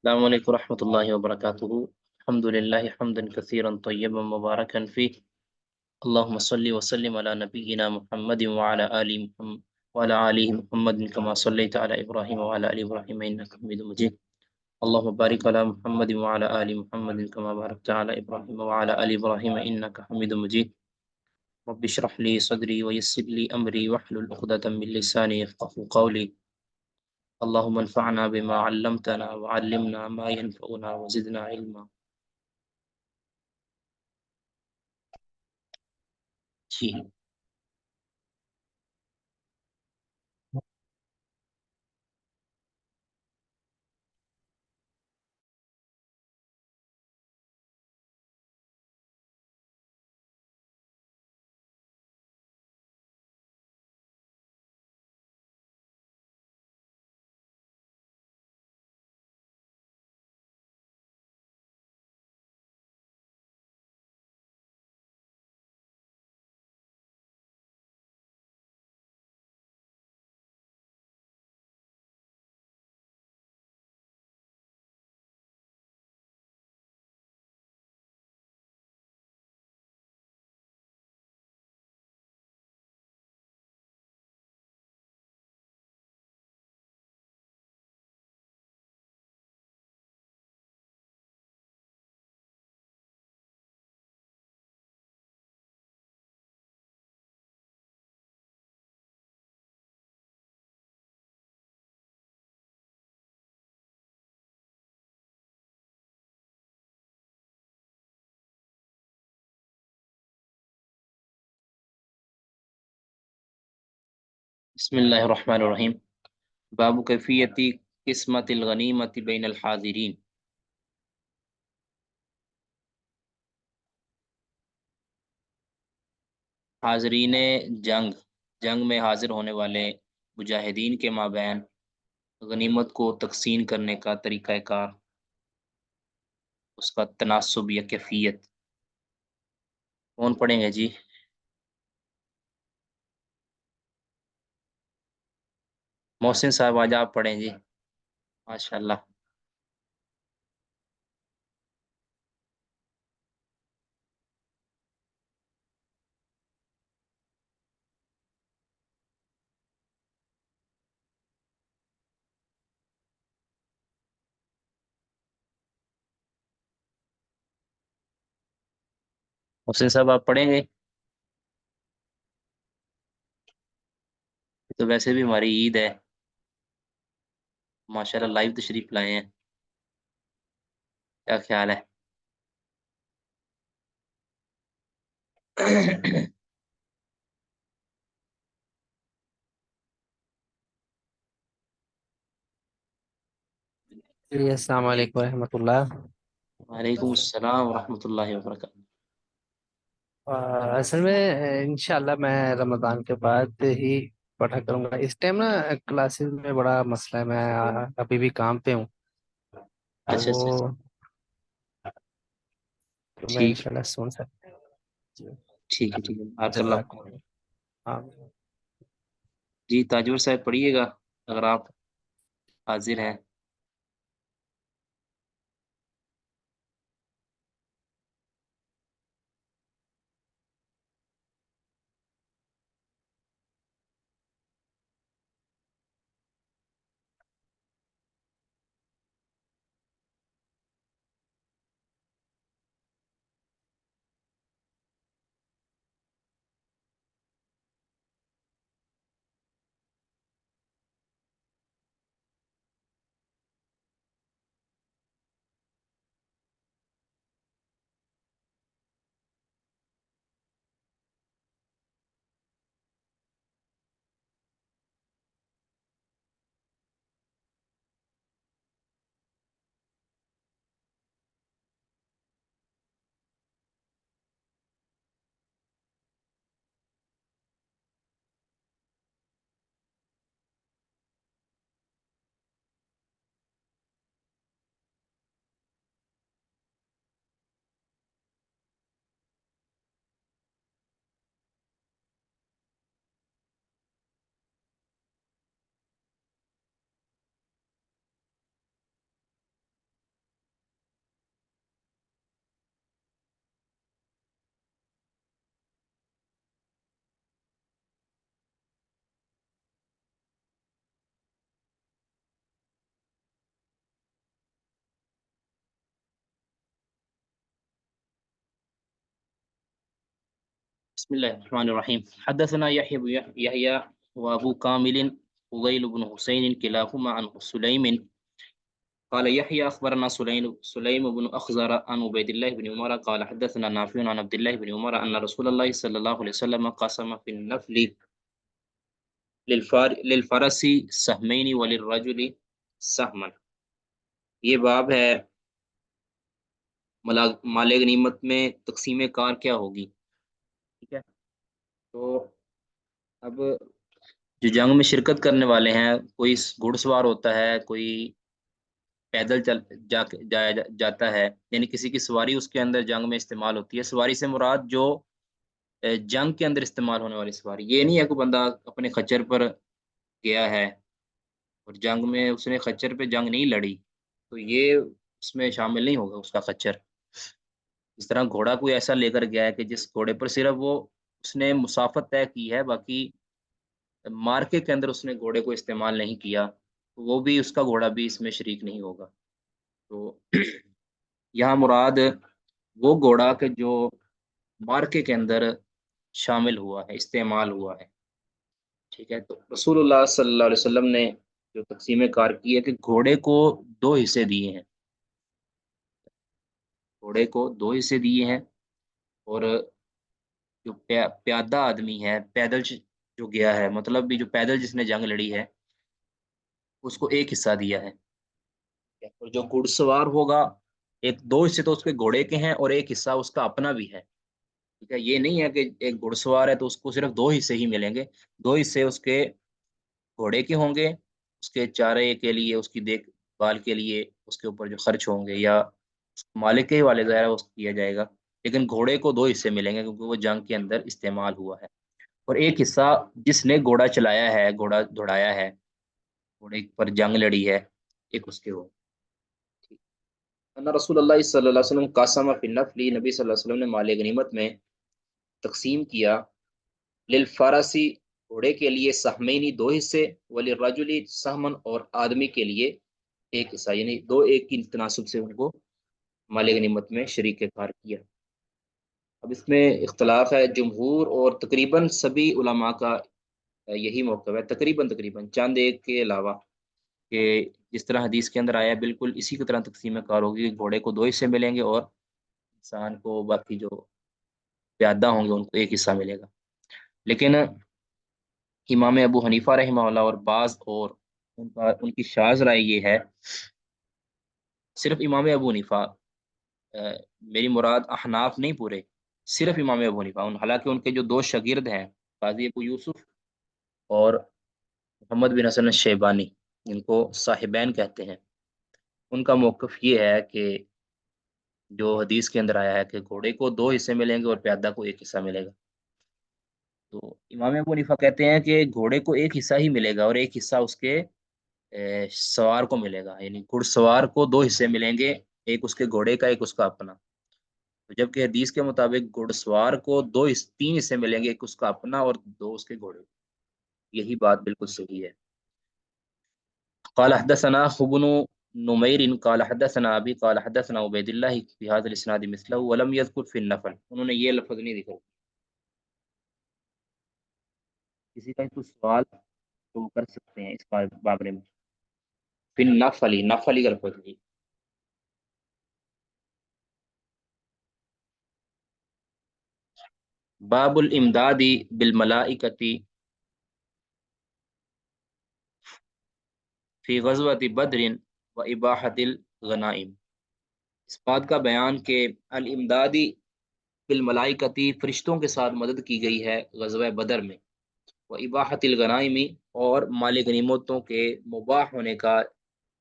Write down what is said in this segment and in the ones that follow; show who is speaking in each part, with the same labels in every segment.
Speaker 1: السلام عليكم ورحمة الله وبركاته. الحمد لله حمدا كثيرا طيبا مباركا فيه. اللهم صل وسلم على نبينا محمد وعلى آل محمد وعلى آله محمد كما صليت على إبراهيم وعلى آل إبراهيم إنك حميد مجيد. اللهم بارك على محمد وعلى آل محمد كما باركت على إبراهيم وعلى آل إبراهيم إنك حميد مجيد. رب اشرح لي صدري ويسر لي أمري واحلل عقدة من لساني يفقهوا قولي. اللهم انفعنا بما علمتنا وعلمنا ما ينفعنا وزدنا علما. جی بسم اللہ الرحمن الرحیم. باب کیفیت قسمت الغنیمت بین الحاضرین. حاضرین جنگ جنگ میں حاضر ہونے والے مجاہدین کے مابین غنیمت کو تقسیم کرنے کا طریقہ کار، اس کا تناسب یا کیفیت. کون پڑھیں گے جی؟ محسن صاحب آج آپ پڑھیں جی. ماشاء اللہ. محسن صاحب آپ پڑھیں گے؟ تو ویسے بھی ہماری عید ہے. ماشاء اللہ لائیو تشریف لائے ہیں. کیا خیال ہے؟
Speaker 2: جی السلام علیکم ورحمۃ اللہ.
Speaker 1: وعلیکم السلام ورحمۃ اللہ وبرکاتہ.
Speaker 2: اصل میں انشاءاللہ میں رمضان کے بعد ہی پڑھا کروں گا. اس ٹائم نا کلاسز میں بڑا مسئلہ ہے. میں ابھی بھی کام پہ ہوں تو
Speaker 1: اچھا اچھا اچھا.
Speaker 2: میں
Speaker 1: ٹھیک
Speaker 2: انشاءاللہ سن سکتا ہوں. جی
Speaker 1: ٹھیک ہے ٹھیک ہے، بارک اللہ.
Speaker 2: جزاک اللہ. ہاں
Speaker 1: جی تاجور صاحب پڑھیے گا اگر آپ حاضر ہیں. بسم الله الرحمن الرحيم. حدثنا يحيى وأبو كامل فضيل بن حسين كلاهما عن سليم قال يحيى أخبرنا سليم بن أخزر عن عبيد الله بن عمر قال حدثنا نافع عن عبد الله بن عمر أن رسول الله صلى الله عليه وسلم قسم في النفل للفرس سهمين وللرجل سهما. یہ باب ہے مال غنیمت میں تقسیم کار کیا ہوگی. ٹھیک ہے، تو اب جو جنگ میں شرکت کرنے والے ہیں، کوئی گھڑ سوار ہوتا ہے، کوئی پیدل چل جاتا ہے، یعنی کسی کی سواری اس کے اندر جنگ میں استعمال ہوتی ہے. سواری سے مراد جو جنگ کے اندر استعمال ہونے والی سواری، یہ نہیں ہے کہ بندہ اپنے خچر پر گیا ہے اور جنگ میں اس نے خچر پہ جنگ نہیں لڑی، تو یہ اس میں شامل نہیں ہوگا اس کا خچر. اس طرح گھوڑا کوئی ایسا لے کر گیا ہے کہ جس گھوڑے پر صرف وہ اس نے مسافت طے کی ہے، باقی مارکے کے اندر اس نے گھوڑے کو استعمال نہیں کیا، تو وہ بھی اس کا گھوڑا بھی اس میں شریک نہیں ہوگا. تو یہاں مراد وہ گھوڑا کہ جو مارکے کے اندر شامل ہوا ہے، استعمال ہوا ہے. ٹھیک ہے، تو رسول اللہ صلی اللہ علیہ وسلم نے جو تقسیم کار کی ہے کہ گھوڑے کو دو حصے دیے ہیں. گھوڑے کو دو حصے دیے ہیں، اور جو پیادہ آدمی ہے، پیدل جو گیا ہے، مطلب بھی جو پیدل جس نے جنگ لڑی ہے، اس کو ایک حصہ دیا ہے. اور جو گھڑ سوار ہوگا، ایک دو حصے تو اس کے گھوڑے کے ہیں اور ایک حصہ اس کا اپنا بھی ہے. ٹھیک ہے، یہ نہیں ہے کہ ایک گھڑ سوار ہے تو اس کو صرف دو حصے ہی ملیں گے. دو حصے اس کے گھوڑے کے ہوں گے، اس کے چارے کے لیے، اس کی دیکھ بھال کے لیے اس کے اوپر جو خرچ ہوں گے، یا مالک کے ہی والے ظاہر اس کیا جائے گا. لیکن گھوڑے کو دو حصے ملیں گے کیونکہ وہ جنگ کے اندر استعمال ہوا ہے. اور ایک حصہ جس نے گھوڑا چلایا ہے، گھوڑا دوڑایا ہے، گھوڑے پر جنگ لڑی ہے، ایک اس کے ہو. رسول اللہ صلی اللہ علیہ وسلم قاسم فی النفل، نبی صلی اللہ علیہ وسلم نے مال غنیمت میں تقسیم کیا. للفارسی گھوڑے کے لیے سہمینی دو حصے، وللرجل سہمن اور آدمی کے لیے ایک حصہ، یعنی دو ایک کی تناسب سے ان کو مال غنیمت میں شریک کار کیا. اب اس میں اختلاف ہے، جمہور اور تقریباً سبھی علماء کا یہی موقف ہے، تقریباً چند ایک کے علاوہ، کہ جس طرح حدیث کے اندر آیا ہے بالکل اسی کی طرح تقسیم کار ہوگی. گھوڑے کو دو حصے ملیں گے اور انسان کو، باقی جو پیادہ ہوں گے، ان کو ایک حصہ ملے گا. لیکن امام ابو حنیفہ رحمہ اللہ اور بعض اور ان کی شاذ رائے یہ ہے، صرف امام ابو حنیفہ، میری مراد احناف نہیں پورے، صرف امام ابو حنیفہ. حالانکہ ان کے جو دو شاگرد ہیں، قاضی ابو یوسف اور محمد بن حسن الشیبانی، جن کو صاحبین کہتے ہیں، ان کا موقف یہ ہے کہ جو حدیث کے اندر آیا ہے کہ گھوڑے کو دو حصے ملیں گے اور پیادہ کو ایک حصہ ملے گا، تو امام ابو حنیفہ کہتے ہیں کہ گھوڑے کو ایک حصہ ہی ملے گا اور ایک حصہ اس کے سوار کو ملے گا. یعنی گھڑ سوار کو دو حصے ملیں گے، ایک اس کے گھوڑے کا، ایک اس کا اپنا. جبکہ حدیث کے مطابق گھڑ سوار کو تین حصے ملیں گے، ایک اس کا اپنا اور دو اس کے گھوڑے. یہی بات بالکل صحیح ہے. قال حدثنا ابن نمير قال حدثنا ابي قال حدثنا عبيد الله في هذا الاسناد مثله ولم يذكر في النفل. انہوں نے یہ لفظ نہیں ذکر. کسی کا کوئی سوال تو کر سکتے ہیں اس بارے میں. پھر نفلی کا لفظ نہیں. باب الامداد بالملائکۃ فی غزوۃ بدر و اباحۃ الغنائم. اس بات کا بیان کہ الامدادی بالملائکتی، فرشتوں کے ساتھ مدد کی گئی ہے غزوہ بدر میں، و اباحۃ الغنائم، اور مال غنیمتوں کے مباح ہونے کا،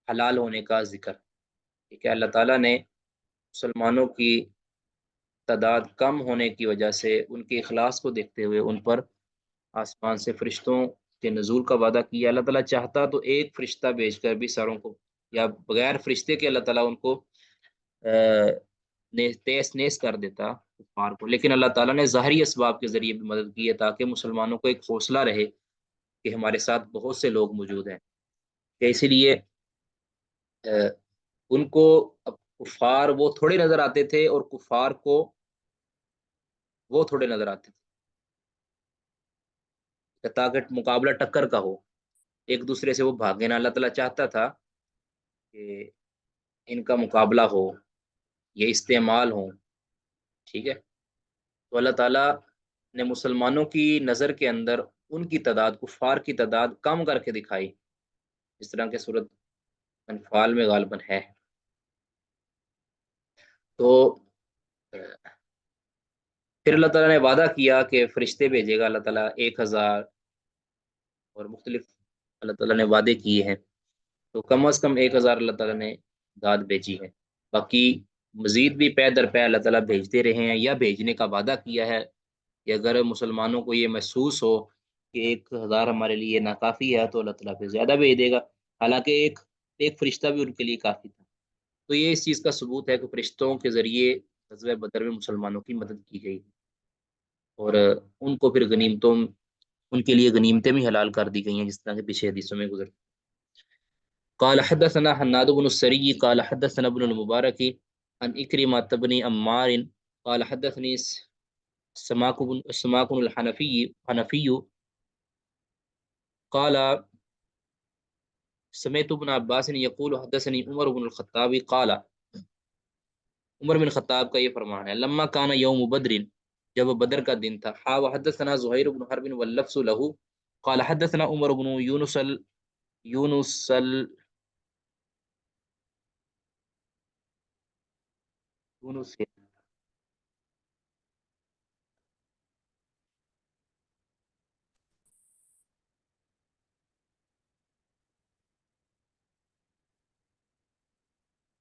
Speaker 1: حلال ہونے کا ذکر. ٹھیک ہے، اللہ تعالیٰ نے مسلمانوں کی تعداد کم ہونے کی وجہ سے ان کے اخلاص کو دیکھتے ہوئے ان پر آسمان سے فرشتوں کے نزول کا وعدہ کیا. اللہ تعالیٰ چاہتا تو ایک فرشتہ بھیج کر بھی ساروں کو، یا بغیر فرشتے کے اللہ تعالیٰ ان کو تیس نیس کر دیتا کفار کو، لیکن اللہ تعالیٰ نے ظاہری اسباب کے ذریعے بھی مدد کی ہے تاکہ مسلمانوں کو ایک حوصلہ رہے کہ ہمارے ساتھ بہت سے لوگ موجود ہیں. کہ اسی لیے ان کو اب کفار وہ تھوڑے نظر آتے تھے اور کفار کو وہ تھوڑے نظر آتے تھے. تاکہ مقابلہ ٹکر کا ہو، ایک دوسرے سے وہ بھاگے نہ۔ اللہ تعالیٰ چاہتا تھا کہ ان کا مقابلہ ہو، یہ استعمال ہوں، ٹھیک ہے۔ تو اللہ تعالیٰ نے مسلمانوں کی نظر کے اندر ان کی تعداد، کفار کی تعداد کم کر کے دکھائی، جس طرح کہ صورت انفال میں غالباً ہے۔ تو پھر اللہ تعالیٰ نے وعدہ کیا کہ فرشتے بھیجے گا اللہ تعالیٰ 1000، اور مختلف اللہ تعالیٰ نے وعدے کیے ہیں، تو کم از کم 1000 اللہ تعالیٰ نے داد بھیجی ہے۔ باقی مزید بھی پے در پے اللہ تعالیٰ بھیجتے رہے ہیں یا بھیجنے کا وعدہ کیا ہے کہ اگر مسلمانوں کو یہ محسوس ہو کہ 1000 ہمارے لیے ناکافی ہے تو اللہ تعالیٰ پھر زیادہ بھیج دے گا، حالانکہ ایک فرشتہ بھی ان کے لیے کافی تھا۔ تو یہ اس چیز کا ثبوت ہے کہ فرشتوں کے ذریعے غزوہ بدر میں مسلمانوں کی مدد کی گئی، اور ان کو پھر غنیمتوں، ان کے لیے غنیمتیں بھی حلال کر دی گئی ہیں، جس طرح کے پیچھے حدیثوں میں گزر۔ قال حدثنا حناد بن السری قال حدثنا ابن المبارک عن اکرمہ بن عمار قال حدثني سماك الحنفي قال سمعت ابن عباس يقول حدثني عمر بن الخطاب قال، عمر بن خطاب کا یہ فرمان ہے، لما کان یوم بدر، جب بدر کا دن تھا، وحدثنا زہیر بن حرب واللفظ له قال حدثنا عمر بن یونس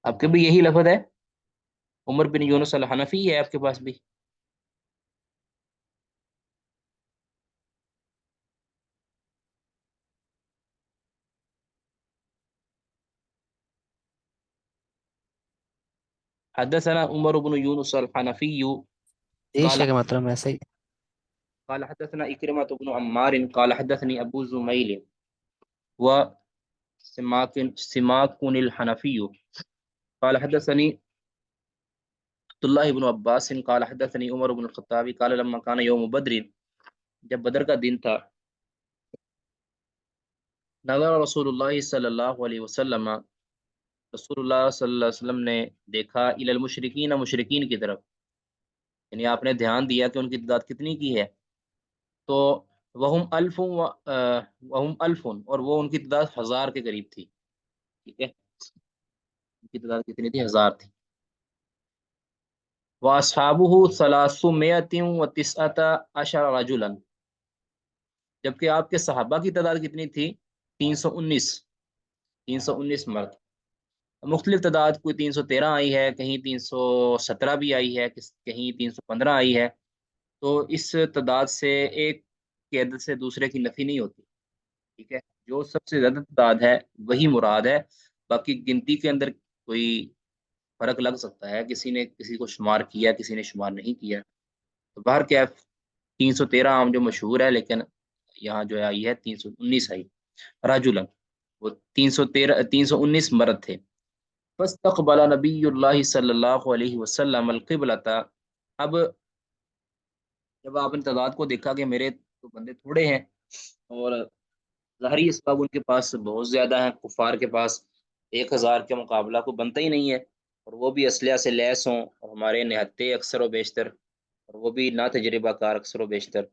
Speaker 1: آپ کے بھی یہی لفظ ہے، عمر بن یونس الحنفی ہے آپ کے پاس بھی؟ حدثنا عمر بن یونس الحنفی قال
Speaker 2: عیش ہے کہ مطلب ایسا ہی۔
Speaker 1: قال حدثنا اکرمہ بن عمار قال حدثني ابو زمیل وسماك الحنفی قال حدثني عبد الله بن عباس قال حدثني عمر بن الخطاب قال لما كان يوم بدر، جب بدر کا دن تھا، نظر رسول اللہ صلی اللہ علیہ وسلم، رسول اللہ صلی اللہ علیہ وسلم نے دیکھا الی المشرکین، مشرکین کی طرف، یعنی آپ نے دھیان دیا کہ ان کی تعداد کتنی کی ہے، تو وہم الف، اور وہ ان کی تعداد 1000 کے قریب تھی، ٹھیک ہے، ان کی تعداد کتنی تھی؟ 1000 تھی۔ واصحابہ 319 رجلا، جبکہ آپ کے صحابہ کی تعداد کتنی تھی؟ 319، 319 مرد، مختلف تعداد، کوئی 313 آئی ہے، کہیں 317 بھی آئی ہے، کہیں 315 آئی ہے۔ تو اس تعداد سے ایک کی عدد سے دوسرے کی نفی نہیں ہوتی، ٹھیک ہے، جو سب سے زیادہ تعداد ہے وہی مراد ہے، باقی گنتی کے اندر کوئی فرق لگ سکتا ہے، کسی نے کسی کو شمار کیا، کسی نے شمار نہیں کیا، تو باہر کیا 313 عام جو مشہور ہے، لیکن یہاں جو آئی ہے 319 آئی، راجولن، وہ 319 مرد تھے۔ فاستقبل نبی اللہ صلی اللہ علیہ وسلم القبلۃ، اب جب آپ نے تعداد کو دیکھا کہ میرے تو بندے تھوڑے ہیں، اور ظاہری اسباب ان کے پاس بہت زیادہ ہیں، کفار کے پاس 1000 کے مقابلہ کو بنتا ہی نہیں ہے، اور وہ بھی اسلحہ سے لیس ہوں، اور ہمارے نہتے اکثر و بیشتر، اور وہ بھی نا تجربہ کار اکثر و بیشتر،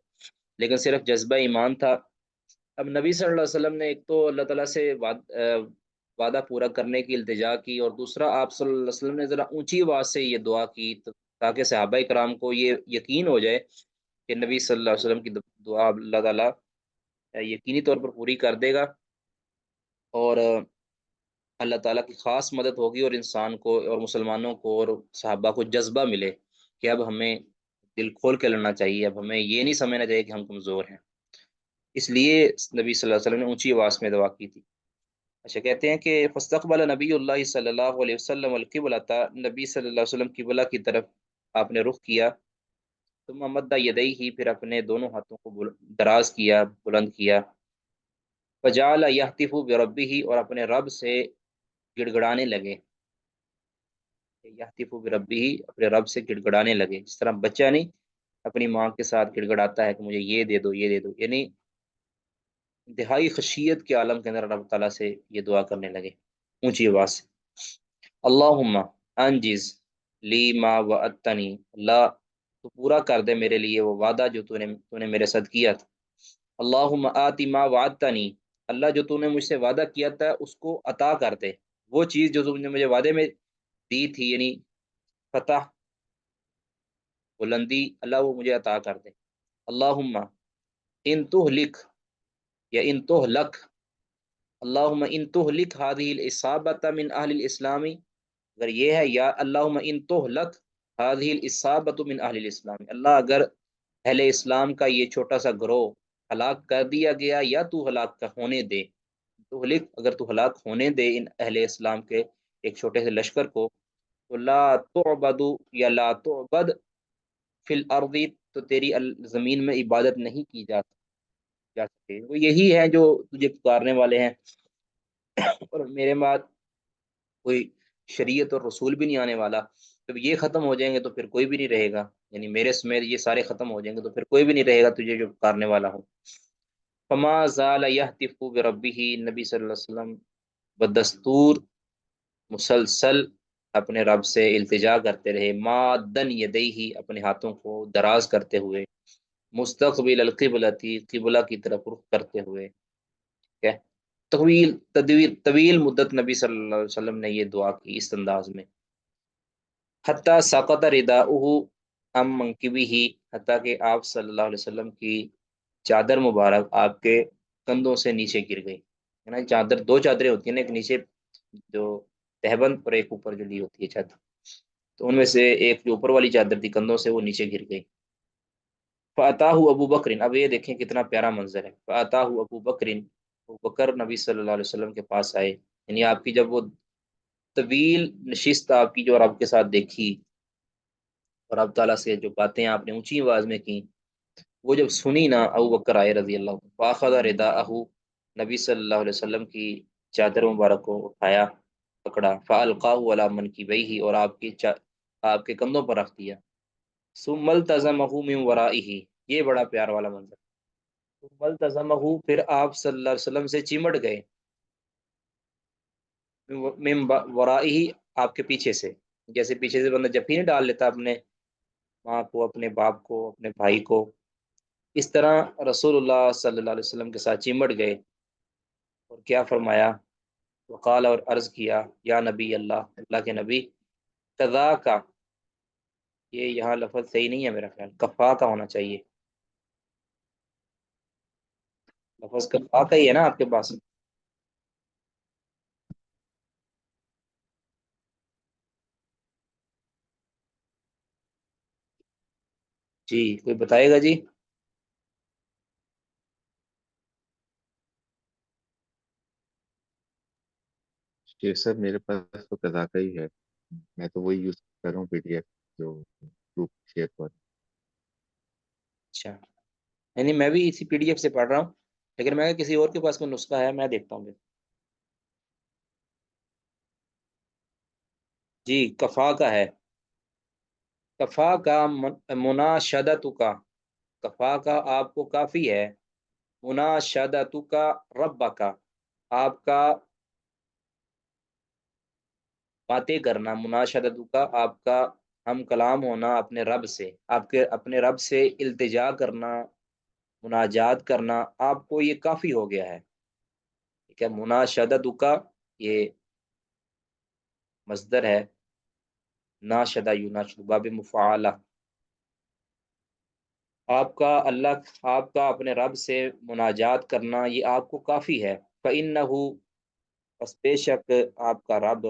Speaker 1: لیکن صرف جذبہ ایمان تھا۔ اب نبی صلی اللہ علیہ وسلم نے ایک تو اللہ تعالیٰ سے وعدہ پورا کرنے کی التجا کی، اور دوسرا آپ صلی اللہ علیہ وسلم نے ذرا اونچی آواز سے یہ دعا کی تاکہ صحابہ کرام کو یہ یقین ہو جائے کہ نبی صلی اللہ علیہ وسلم کی دعا اللہ تعالیٰ یقینی طور پر پوری کر دے گا، اور اللہ تعالیٰ کی خاص مدد ہوگی، اور انسان کو اور مسلمانوں کو اور صحابہ کو جذبہ ملے کہ اب ہمیں دل کھول کے لڑنا چاہیے، اب ہمیں یہ نہیں سمجھنا چاہیے کہ ہم کمزور ہیں، اس لیے نبی صلی اللہ علیہ وسلم نے اونچی آواز میں دعا کی تھی۔ اچھا، کہتے ہیں کہ فاستقبل نبی اللہ صلی اللہ علیہ وسلم القبلۃ، نبی صلی اللہ علیہ وسلم قبلہ کی طرف آپ نے رخ کیا، ثم مد یدیہ، پھر اپنے دونوں ہاتھوں کو دراز کیا، بلند کیا، فجعل یہتف بربہ، اور اپنے رب سے گڑ گڑانے لگے، یہتف بربہ، اپنے رب سے گڑ گڑانے لگے، جس طرح بچہ نہیں اپنی ماں کے ساتھ گڑ گڑاتا ہے کہ مجھے یہ دے دو، یہ دے دو، یعنی انتہائی خشیت کے عالم کے اندر رب تعالیٰ سے یہ دعا کرنے لگے اونچی آواز سے، اللہم انجز لی ما وعدتنی، اللہ تو پورا کر دے میرے لیے وہ وعدہ جو تو نے میرے ساتھ کیا تھا، اللہم آتی ما وعدتنی، اللہ جو تو نے مجھ سے وعدہ کیا تھا اس کو عطا کر دے، وہ چیز جو تم نے مجھے وعدے میں دی تھی، یعنی فتح، بلندی، اللہ وہ مجھے عطا کر دے، اللہم ان تہلک یا ان تہلک، اللہم ان تہلک هذه الإصابة من اہل الاسلام، اگر یہ ہے یا اللہم ان تہلک هذه الإصابة من اہل الاسلام، اللہ اگر اہل اسلام کا یہ چھوٹا سا گروہ ہلاک کر دیا گیا یا تو ہلاک ہونے دے، تو ہلک اگر تو ہلاک ہونے دے ان اہل اسلام کے ایک چھوٹے سے لشکر کو، تو لا تعبد یا لا تعبد فی الارض، تو تیری زمین میں عبادت نہیں کی جا سکے، وہ یہی ہے جو تجھے پکارنے والے ہیں، اور میرے بعد کوئی شریعت اور رسول بھی نہیں آنے والا، جب یہ ختم ہو جائیں گے تو پھر کوئی بھی نہیں رہے گا، یعنی میرے سمیت یہ سارے ختم ہو جائیں گے تو پھر کوئی بھی نہیں رہے گا تجھے جو پکارنے والا ہو۔ فما زال یہتف بربہ، نبی صلی اللہ علیہ وسلم بدستور مسلسل اپنے رب سے التجا کرتے رہے، مادن یدیہ، اپنے ہاتھوں کو دراز کرتے ہوئے، مستقبل القبلتی، قبلہ کی طرف رخ کرتے ہوئے، ٹھیک ہے، طویل مدت نبی صلی اللہ علیہ وسلم نے یہ دعا کی اس انداز میں، حتیٰ سقط رداؤہ ام منکبہ، حتیٰ کہ آپ صلی اللہ علیہ وسلم کی چادر مبارک آپ کے کندھوں سے نیچے گر گئی، ہے نا، چادر دو چادریں ہوتی ہیں نا، ایک نیچے جو تہبند اور ایک اوپر جو لی ہوتی ہے چھت، تو ان میں سے ایک جو اوپر والی چادر تھی کندھوں سے وہ نیچے گر گئی، فاتاہ ابو بکر، اب یہ دیکھیں کتنا پیارا منظر ہے، فاتاہ ابو بکر، ابو بکر نبی صلی اللہ علیہ وسلم کے پاس آئے، یعنی آپ کی جب وہ طویل نشست آپ کی جو رب کے ساتھ دیکھی اور رب تعالیٰ سے جو باتیں آپ نے اونچی آواز میں کی، وہ جب سنی نا، ابو بکر آئے رضی اللہ عنہ، فاخذ رداءہ، نبی صلی اللہ علیہ وسلم کی چادر مبارک کو اٹھایا، پکڑا، فالقاہ علی منکبیہ، اور آپ کے کندھوں پر رکھ دیا، ثم التزمہ من ورائہ، یہ بڑا پیار والا منظر، ثم التزمہ، پھر آپ صلی اللہ علیہ وسلم سے چمٹ گئے، من ورائہ، آپ کے پیچھے سے، جیسے پیچھے سے بندہ جفی نہیں ڈال لیتا اپنے ماں کو، اپنے باپ کو، اپنے بھائی کو، اس طرح رسول اللہ صلی اللہ علیہ وسلم کے ساتھ چمٹ گئے، اور کیا فرمایا، وقال، اور عرض کیا، یا نبی اللہ، اللہ کے نبی، قضا کا، یہ یہاں لفظ صحیح نہیں ہے میرا خیال، کفا کا ہونا چاہیے، لفظ کفا کا ہی ہے نا آپ کے پاس؟ جی کوئی بتائے گا جی؟
Speaker 3: جی سر، میرے پاس تو قذاقہ ہی ہے، میں تو وہی یوز کر رہا ہوں، پی ڈی ایف جو گروپ شیئر پر۔
Speaker 1: اچھا، یعنی میں بھی اسی پی ڈی ایف سے پڑھ رہا ہوں، لیکن میں کسی اور کے پاس کوئی نسخہ ہے میں دیکھتا ہوں پھر۔ جی کفا کا ہے، کفا کا مناشدت کا، کفا کا آپ کو کافی ہے، مناشدت کا رب کا، آپ کا باتیں کرنا، مناشدت کا آپ کا ہم کلام ہونا اپنے رب سے، آپ کے اپنے رب سے التجا کرنا، مناجات کرنا، آپ کو یہ کافی ہو گیا ہے، ٹھیک ہے، مناشدت کا یہ مصدر ہے، ناشدہ یناشد باب مفعلہ، آپ کا اللہ، آپ کا اپنے رب سے مناجات کرنا یہ آپ کو کافی ہے، فإنہ، پس بے شک آپ کا رب،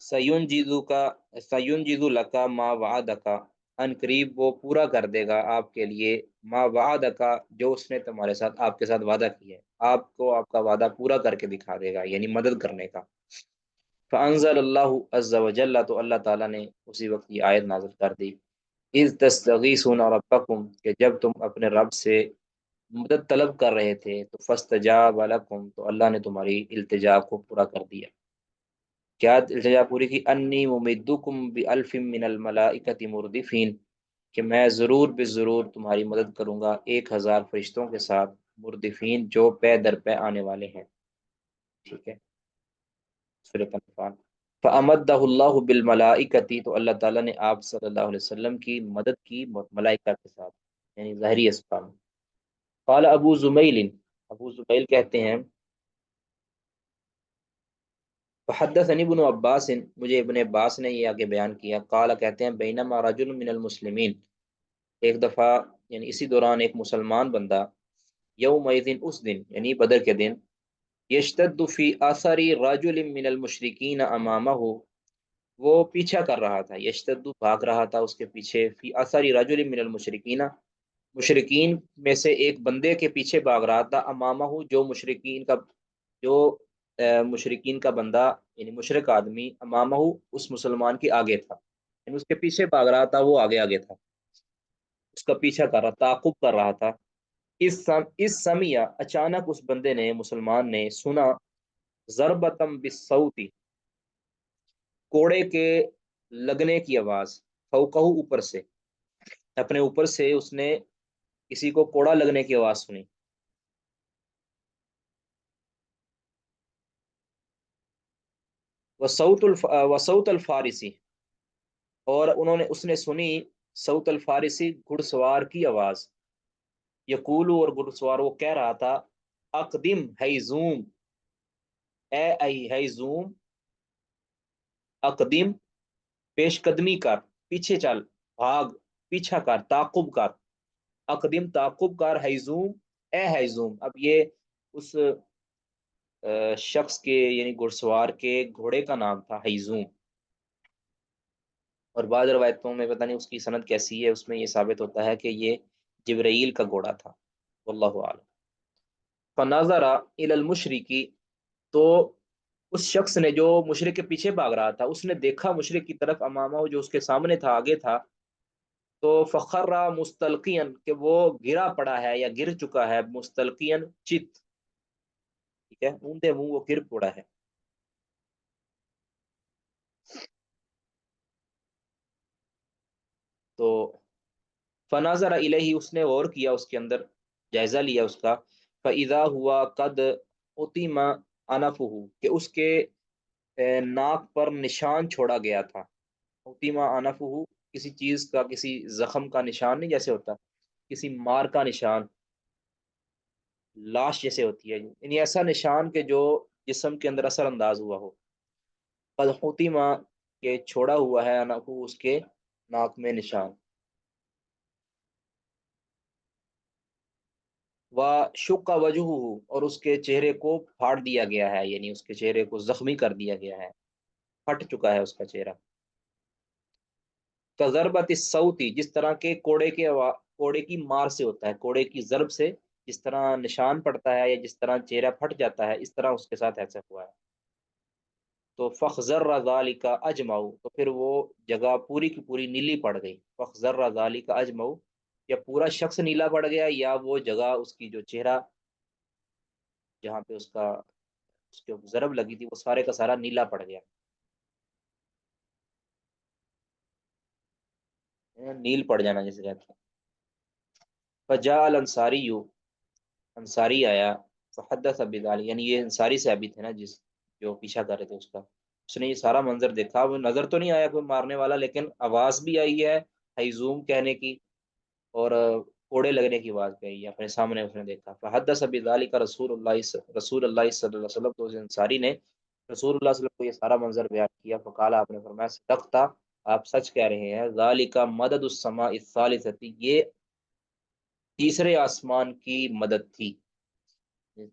Speaker 1: سینجزو کا، سینجزو لکا ما وعدکا، ان قریب وہ پورا کر دے گا آپ کے لیے، ما وعدکا، جو اس نے تمہارے ساتھ، آپ کے ساتھ وعدہ کیا ہے، آپ کو آپ کا وعدہ پورا کر کے دکھا دے گا، یعنی مدد کرنے کا، فانزل اللہ عز وجل، تو اللہ تعالیٰ نے اسی وقت یہ آیت نازل کر دی، اذ تستغیثون ربکم، کہ جب تم اپنے رب سے مدد طلب کر رہے تھے، تو فاستجاب لکم، تو اللہ نے تمہاری التجا کو پورا کر دیا، کیا التجا پوری کی، انی ممدکم بالف من الملائکۃ مردفین، کہ میں ضرور بے ضرور تمہاری مدد کروں گا 1000 فرشتوں کے ساتھ، مردفین جو پے در پے آنے والے ہیں. ٹھیک ہے، سورۃ انفال. فَأَمَدَّهُ اللَّهُ بِالْمَلَائِكَةِ، تو اللہ تعالیٰ نے آپ صلی اللہ علیہ وسلم کی مدد کی ملائکہ کے ساتھ، یعنی ظاہری اسباب. قال ابو زمیل، ابو زمیل کہتے ہیں فحدثنی ابن عباس، مجھے ابن عباس نے یہ آگے بیان کیا. قال کہتے ہیں بینما رجل من المسلمین، ایک دفعہ یعنی اسی دوران ایک مسلمان بندہ، یوم دن اس دن یعنی بدر کے دن، یشتد فی آثار رجل من المشرکین امامہ، وہ پیچھا کر رہا تھا، یشتد بھاگ رہا تھا اس کے پیچھے، فی آثار رجل من المشرکین، مشرکین میں سے ایک بندے کے پیچھے بھاگ رہا تھا، امامہ جو مشرکین کا، جو مشرکین کا بندہ یعنی مشرک آدمی، امامہ اس مسلمان کے آگے تھا، یعنی اس کے پیچھے بھاگ رہا تھا، وہ آگے آگے تھا، اس کا پیچھا کر رہا، تعاقب کر رہا تھا. اس سمیہ اچانک اس بندے نے، مسلمان نے سنا، ضربتم بالصوت، کوڑے کے لگنے کی آواز، فوقہ اوپر سے، اپنے اوپر سے اس نے کسی کو کوڑا لگنے کی آواز سنی. وصوت الفارسی، اور اس نے سنی صوت الفارسی، گھڑ سوار کی آواز، یقول، اور گھڑ سوار وہ کہہ رہا تھا، اقدم ہیزوم، اے ہیزوم، اقدم پیش قدمی کر، پیچھے چل، بھاگ، پیچھا کر، تعاقب کر، اقدم تعاقب کر، ہیزوم اے ہیزوم. اب یہ اس شخص کے یعنی گھڑ سوار کے گھوڑے کا نام تھا ہیزوم. اور بعض روایتوں میں پتہ نہیں اس کی سند کیسی ہے، اس میں یہ ثابت ہوتا ہے کہ یہ جبرائیل کا گھوڑا تھا، واللہ اعلم. فنظر الی المشرکی، تو اس شخص نے جو مشرک کے پیچھے بھاگ رہا تھا، اس نے دیکھا مشرک کی طرف، امامہ جو اس کے سامنے تھا، آگے تھا. تو فخر مستلقین، کہ وہ گرا پڑا ہے یا گر چکا ہے، مستلقین چت، ٹھیک ہے، اوندا منہ وہ گر پڑا ہے. تو فناظر الیہ، اس نے غور کیا اس کے اندر، جائزہ لیا اس کا. فاذا ہوا قد اتم انفہ، کہ اس کے ناک پر نشان چھوڑا گیا تھا. اتم انفہ، کسی چیز کا، کسی زخم کا نشان نہیں جیسے ہوتا، کسی مار کا نشان، لاش جیسے ہوتی ہے، یعنی ایسا نشان کہ جو جسم کے اندر اثر انداز ہوا ہو. قد اتم، کہ چھوڑا ہوا ہے، انفہ اس کے ناک میں نشان. وشق وجهه، اور اس کے چہرے کو پھاڑ دیا گیا ہے، یعنی اس کے چہرے کو زخمی کر دیا گیا ہے، پھٹ چکا ہے اس کا چہرہ. کضربت الصوت، جس طرح کے کوڑے کی مار سے ہوتا ہے، کوڑے کی ضرب سے جس طرح نشان پڑتا ہے یا جس طرح چہرہ پھٹ جاتا ہے، اس طرح اس کے ساتھ ایسا ہوا ہے. تو فخذر ذالک اجمعوا، تو پھر وہ جگہ پوری کی پوری نیلی پڑ گئی. فخذر ذالک اجمعوا، یا پورا شخص نیلا پڑ گیا، یا وہ جگہ اس کی جو چہرہ جہاں پہ اس کے ضرب لگی تھی، وہ سارے کا سارا نیلا پڑ گیا. نیل پڑ جانا جسے کہتے ہیں. فجاء الانصاری، انصاری آیا، فحدث بذلک، یعنی یہ انصاری صحابی تھے نا جو پیچھا کر رہے تھے اس نے یہ سارا منظر دیکھا. وہ نظر تو نہیں آیا کوئی مارنے والا، لیکن آواز بھی آئی ہے ہیزوم کہنے کی، اور کوڑے لگنے کی آواز بھی آئی ہے، اپنے سامنے اس نے دیکھا. فحدث بذلک رسول اللہ صلی اللہ علیہ وسلم، تو اس انصاری نے رسول اللہ صلی اللہ علیہ وسلم کو یہ سارا منظر بیان کیا. فقال، آپ نے فرمایا، صدقتا، آپ سچ کہہ رہے ہیں، ذالک مدد السماء الثالثۃ، یہ تیسرے آسمان کی مدد تھی،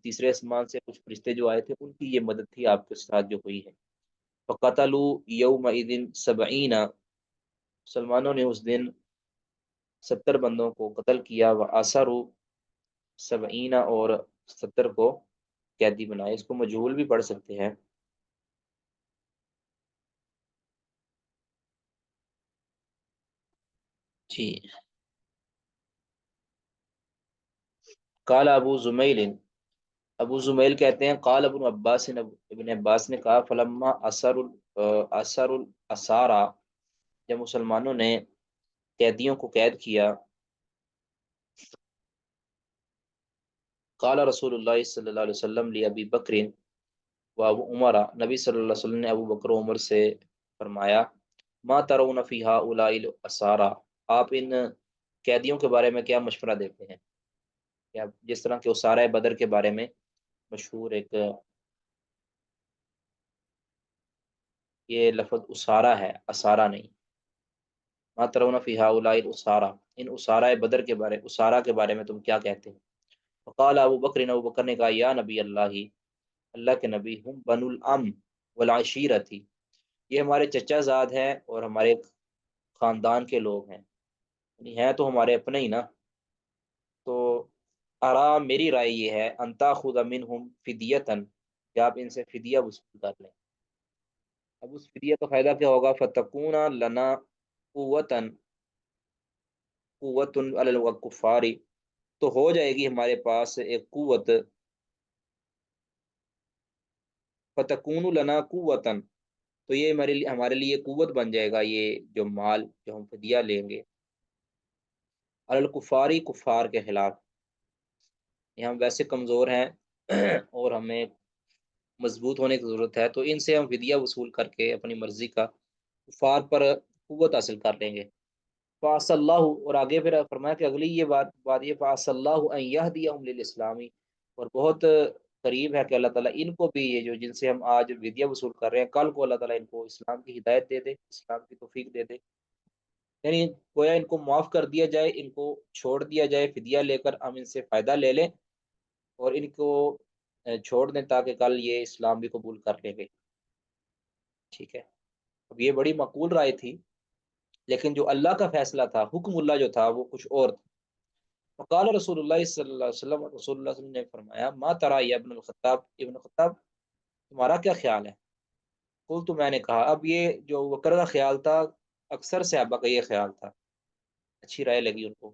Speaker 1: تیسرے آسمان سے کچھ فرشتے جو آئے تھے ان کی یہ مدد تھی آپ کے ساتھ جو ہوئی ہے. فقتلوا یومئذ 70، مسلمانوں نے اس دن 70 بندوں کو قتل کیا. واسروا 70، اور 70 کو قیدی بنائے. اس کو مجہول بھی پڑھ سکتے ہیں. جی. قال ابو زمیل، ابو زمیل کہتے ہیں، قال ابن عباس، ابن عباس نے کہا، فلما اثر الاسارا، جب مسلمانوں نے قیدیوں کو قید کیا، قال رسول اللہ صلی اللہ علیہ وسلم لی ابی بکر و ابو عمر، نبی صلی اللہ علیہ وسلم نے ابو بکر و عمر سے فرمایا، ما ترون فی ہؤلاء الاسارى، آپ ان قیدیوں کے بارے میں کیا مشورہ دیتے ہیں؟ یا جس طرح کہ اسارہ بدر کے بارے میں مشہور ایک یہ لفظ اسارہ ہے، اسارہ نہیں، ما ترون فی ہؤلاء الاسارى، ان اسارہ بدر کے بارے، اسارہ کے بارے میں تم کیا کہتے ہیں؟ فقال ابو بکر، ابو بکر نے کہا، یا نبی اللہ، اللہ کے نبی، ہم بنو الام والعشیرتی، یہ ہمارے چچا زاد ہیں اور ہمارے خاندان کے لوگ ہیں، یعنی ہیں تو ہمارے اپنے ہی نا، تو ارا میری رائے یہ ہے، انتا خود منہم فدیتن، کہ آپ ان سے فدیہ وصول کر لیں۔ اب اس فدیہ کا فائدہ کیا ہوگا؟ فتکون لنا قوتن قوت علی الکفار، تو ہو جائے گی ہمارے پاس ایک قوت، فتکون لنا قوتن، تو یہ ہمارے لیے قوت بن جائے گا، یہ جو مال جو ہم فدیہ لیں گے، علی الکفاری، کفار کے خلاف، یہ ہم ویسے کمزور ہیں اور ہمیں مضبوط ہونے کی ضرورت ہے، تو ان سے ہم فدیہ وصول کر کے اپنی مرضی کا کفار پر قوت حاصل کر لیں گے۔ فاص اللہ، اور آگے پھر فرمایا کہ اگلی یہ بات یہ، فاص اللہ ان یہدیہم للاسلامی، اور بہت قریب ہے کہ اللہ تعالیٰ ان کو بھی، یہ جو جن سے ہم آج فدیہ وصول کر رہے ہیں، کل کو اللہ تعالیٰ ان کو اسلام کی ہدایت دے دے، اسلام کی توفیق دے دے، یعنی گویا ان کو معاف کر دیا جائے، ان کو چھوڑ دیا جائے، فدیہ لے کر ہم ان سے فائدہ لے لیں اور ان کو چھوڑ دیں تاکہ کل یہ اسلام بھی قبول کر لیں گے۔ ٹھیک ہے، اب یہ بڑی معقول رائے تھی، لیکن جو اللہ کا فیصلہ تھا، حکم اللہ جو تھا، وہ کچھ اور تھا۔ وقال رسول اللہ صلی اللہ علیہ وسلم، رسول اللہ صلی اللہ علیہ وسلم نے فرمایا، ما ترى یا ابن الخطاب، ابن الخطاب تمہارا کیا خیال ہے؟ قلت، تو میں نے کہا، اب یہ جو بکر کا خیال تھا، اکثر صحابہ کا یہ خیال تھا، اچھی رائے لگی ان کو،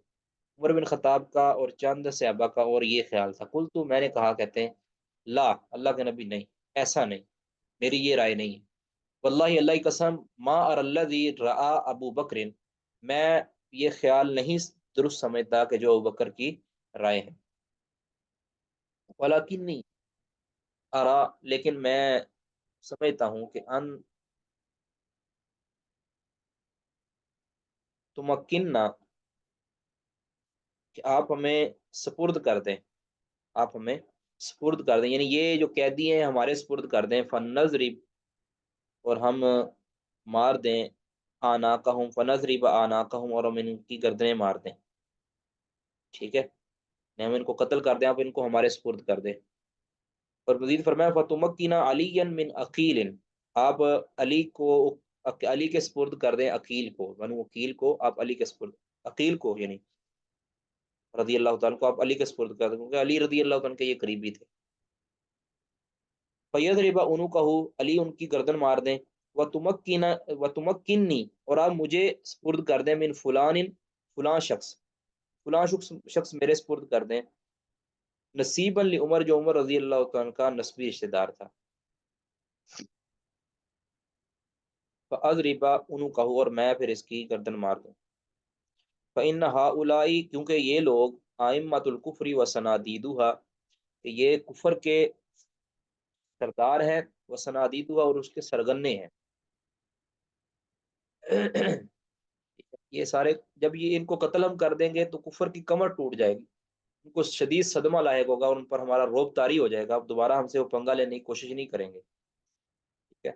Speaker 1: عمر بن خطاب کا اور چند صحابہ کا اور یہ خیال تھا۔ قلت، میں نے کہا، کہتے ہیں، لا، اللہ کے نبی نہیں، ایسا نہیں، میری یہ رائے نہیں ہے، واللہ اللہ کی قسم، ما ار الذی رعا ابو بکر، میں یہ خیال نہیں درست سمجھتا کہ جو ابو بکر کی رائے ہے، ولیکنی ارا، لیکن میں سمجھتا ہوں کہ ان تمکننا، کہ آپ ہمیں سپرد کر دیں، آپ ہمیں سپرد کر دیں، یعنی یہ جو قیدی ہیں ہمارے سپرد کر دیں، فنضرب، اور ہم مار دیں، آناقہم، فنضرب آناقہم، اور ہم ان کی گردنیں مار دیں، ٹھیک ہے، ہم ان کو قتل کر دیں، آپ ان کو ہمارے سپرد کر دیں۔ اور مزید فرمایا، فتمکنا علی من عقیل، آپ علی کو، علی کے سپرد کر دیں، عقیل کو، بنو عقیل کو آپ علی کے سپرد، عقیل کو یعنی رضی اللہ تعالیٰ کو آپ علی کے سپرد کر دیں، کیونکہ علی رضی اللہ تعالیٰ کے یہ قریبی تھے۔ فیضرب عنقہ، علی ان کی گردن مار دیں، وتمکنی، اور آپ مجھے سپرد کر دیں، من فلان، فلاں شخص، فلاں شخص میرے سپرد کر دیں، نصیبا لعمر، جو عمر رضی اللہ عنہ کا نسبی رشتہ دار تھا، فاضرب عنقہ، اور میں پھر اس کی گردن مار دوں، فإن ہؤلاء، کیونکہ یہ لوگ، ائمۃ الکفر وصنادیدھا، کہ یہ کفر کے سردار ہیں، وصنادیدھا، اور اس کے سرغنے ہیں، یہ سارے جب یہ ان کو قتل ہم کر دیں گے تو کفر کی کمر ٹوٹ جائے گی، ان کو شدید صدمہ لاحق ہوگا اور ان پر ہمارا روب طاری ہو جائے گا، اب دوبارہ ہم سے وہ پنگا لینے کی کوشش نہیں کریں گے، ٹھیک ہے۔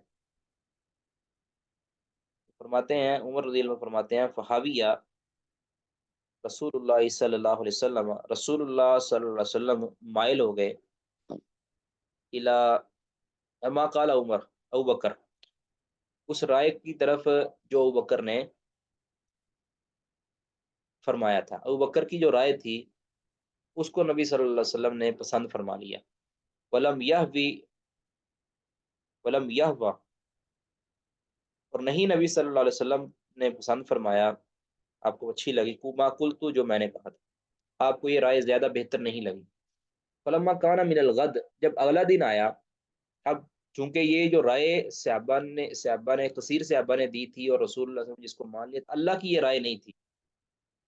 Speaker 1: فرماتے ہیں، عمر رضی اللہ عنہ فرماتے ہیں، فحاویہ رسول اللہ صلی اللہ علیہ وسلم، رسول اللہ صلی اللہ علیہ وسلم مائل ہو گئے، الی ما قال عمر، ابو بکر، اس رائے کی طرف جو ابو بکر نے فرمایا تھا، ابو بکر کی جو رائے تھی اس کو نبی صلی اللہ علیہ وسلم نے پسند فرما لیا، ولم یہوی، ولم یہوا، اور نہیں نبی صلی اللہ علیہ وسلم نے پسند فرمایا، آپ کو اچھی لگی، ما قلت، جو میں نے کہا تھا، آپ کو یہ رائے زیادہ بہتر نہیں لگی، فلما کان من الغد، جب اگلا دن آیا، اب چونکہ یہ جو رائے صحابہ نے کثیر صحابہ نے دی تھی اور رسول اللہ صلی اللہ علیہ وسلم جس کو مان لیا، اللہ کی یہ رائے نہیں تھی،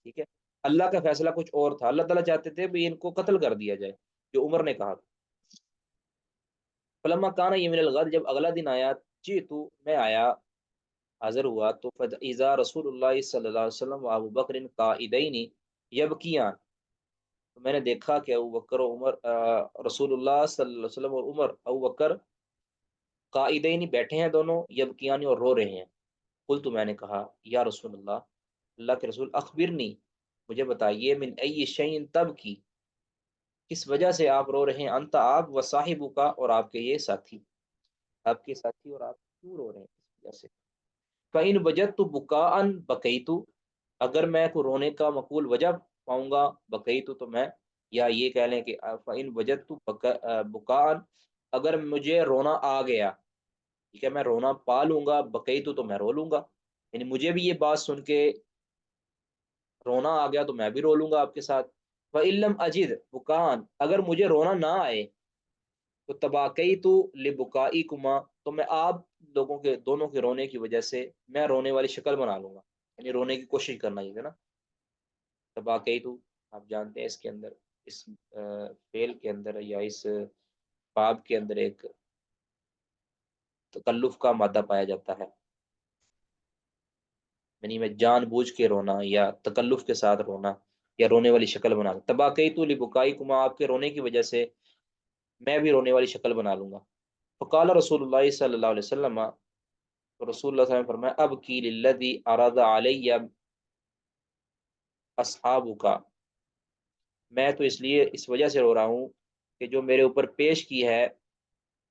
Speaker 4: ٹھیک ہے، اللہ کا فیصلہ کچھ اور تھا، اللہ تعالیٰ چاہتے تھے بھی ان کو قتل کر دیا جائے جو عمر نے کہا تھا۔ فلما کانا یمین الغد، جب اگلا دن آیا، جی تو میں آیا، حاضر ہوا، تو فاذا رسول اللہ صلی اللہ علیہ وسلم و ابو بکر قائدین یبکیان، تو میں نے دیکھا کہ ابو بکر و عمر رسول اللہ صلی اللہ علیہ وسلم اور عمر ابو بکر قائدین بیٹھے ہیں دونوں، یبکیان اور رو رہے ہیں۔ قلت تو میں نے کہا یا رسول اللہ، اللہ کے رسول، اخبرنی مجھے بتائیے، من ای شیء تب کی، کس وجہ سے آپ رو رہے ہیں، انت آپ و صاحبو کا، اور آپ کے یہ ساتھی، آپ کے ساتھی اور آپ کیوں رو رہے ہیں اس وجہ سے؟ فَإِنْ وَجَدْتُ بُكَاءً بَكَيْتُ، اگر میں کو رونے کا مقول وجہ پاؤں گا، بقیتو تو میں، یا یہ کہہ لیں کہ فَإِنْ وَجَدْتُ بُكَاءً، اگر مجھے رونا آ گیا، ٹھیک ہے، میں رونا پا لوں گا، بقیتو تو میں رو لوں گا، یعنی مجھے بھی یہ بات سن کے رونا آ گیا تو میں بھی رو لوں گا آپ کے ساتھ۔ وَإِن لَمْ أَجِدْ بُكَاءً، اگر مجھے رونا نہ آئے، تو تباکیتُ لِبُكَائِكُمَا، تو میں آپ لوگوں کے دونوں کے رونے کی وجہ سے میں رونے والی شکل بنا لوں گا، یعنی رونے کی کوشش کرنا یہ ہے نا، تباکیتُ، آپ جانتے ہیں اس کے اندر، اس فعل کے اندر یا اس باب کے اندر ایک تکلف کا مادہ پایا جاتا ہے، یعنی میں جان بوجھ کے رونا یا تکلف کے ساتھ رونا یا رونے والی شکل بنا لوں، تباکیتُ لِبُكَائِكُمَا، آپ کے رونے کی وجہ سے میں بھی رونے والی شکل بنا لوں گا۔ فقال رسول اللہ صلی اللہ علیہ وسلم، تو رسول اللہ صلی اللہ علیہ وسلم نے فرمایا، اب کی للذی اراد علی اصحابک کا، میں تو اس لیے اس وجہ سے رو رہا ہوں کہ جو میرے اوپر پیش کی ہے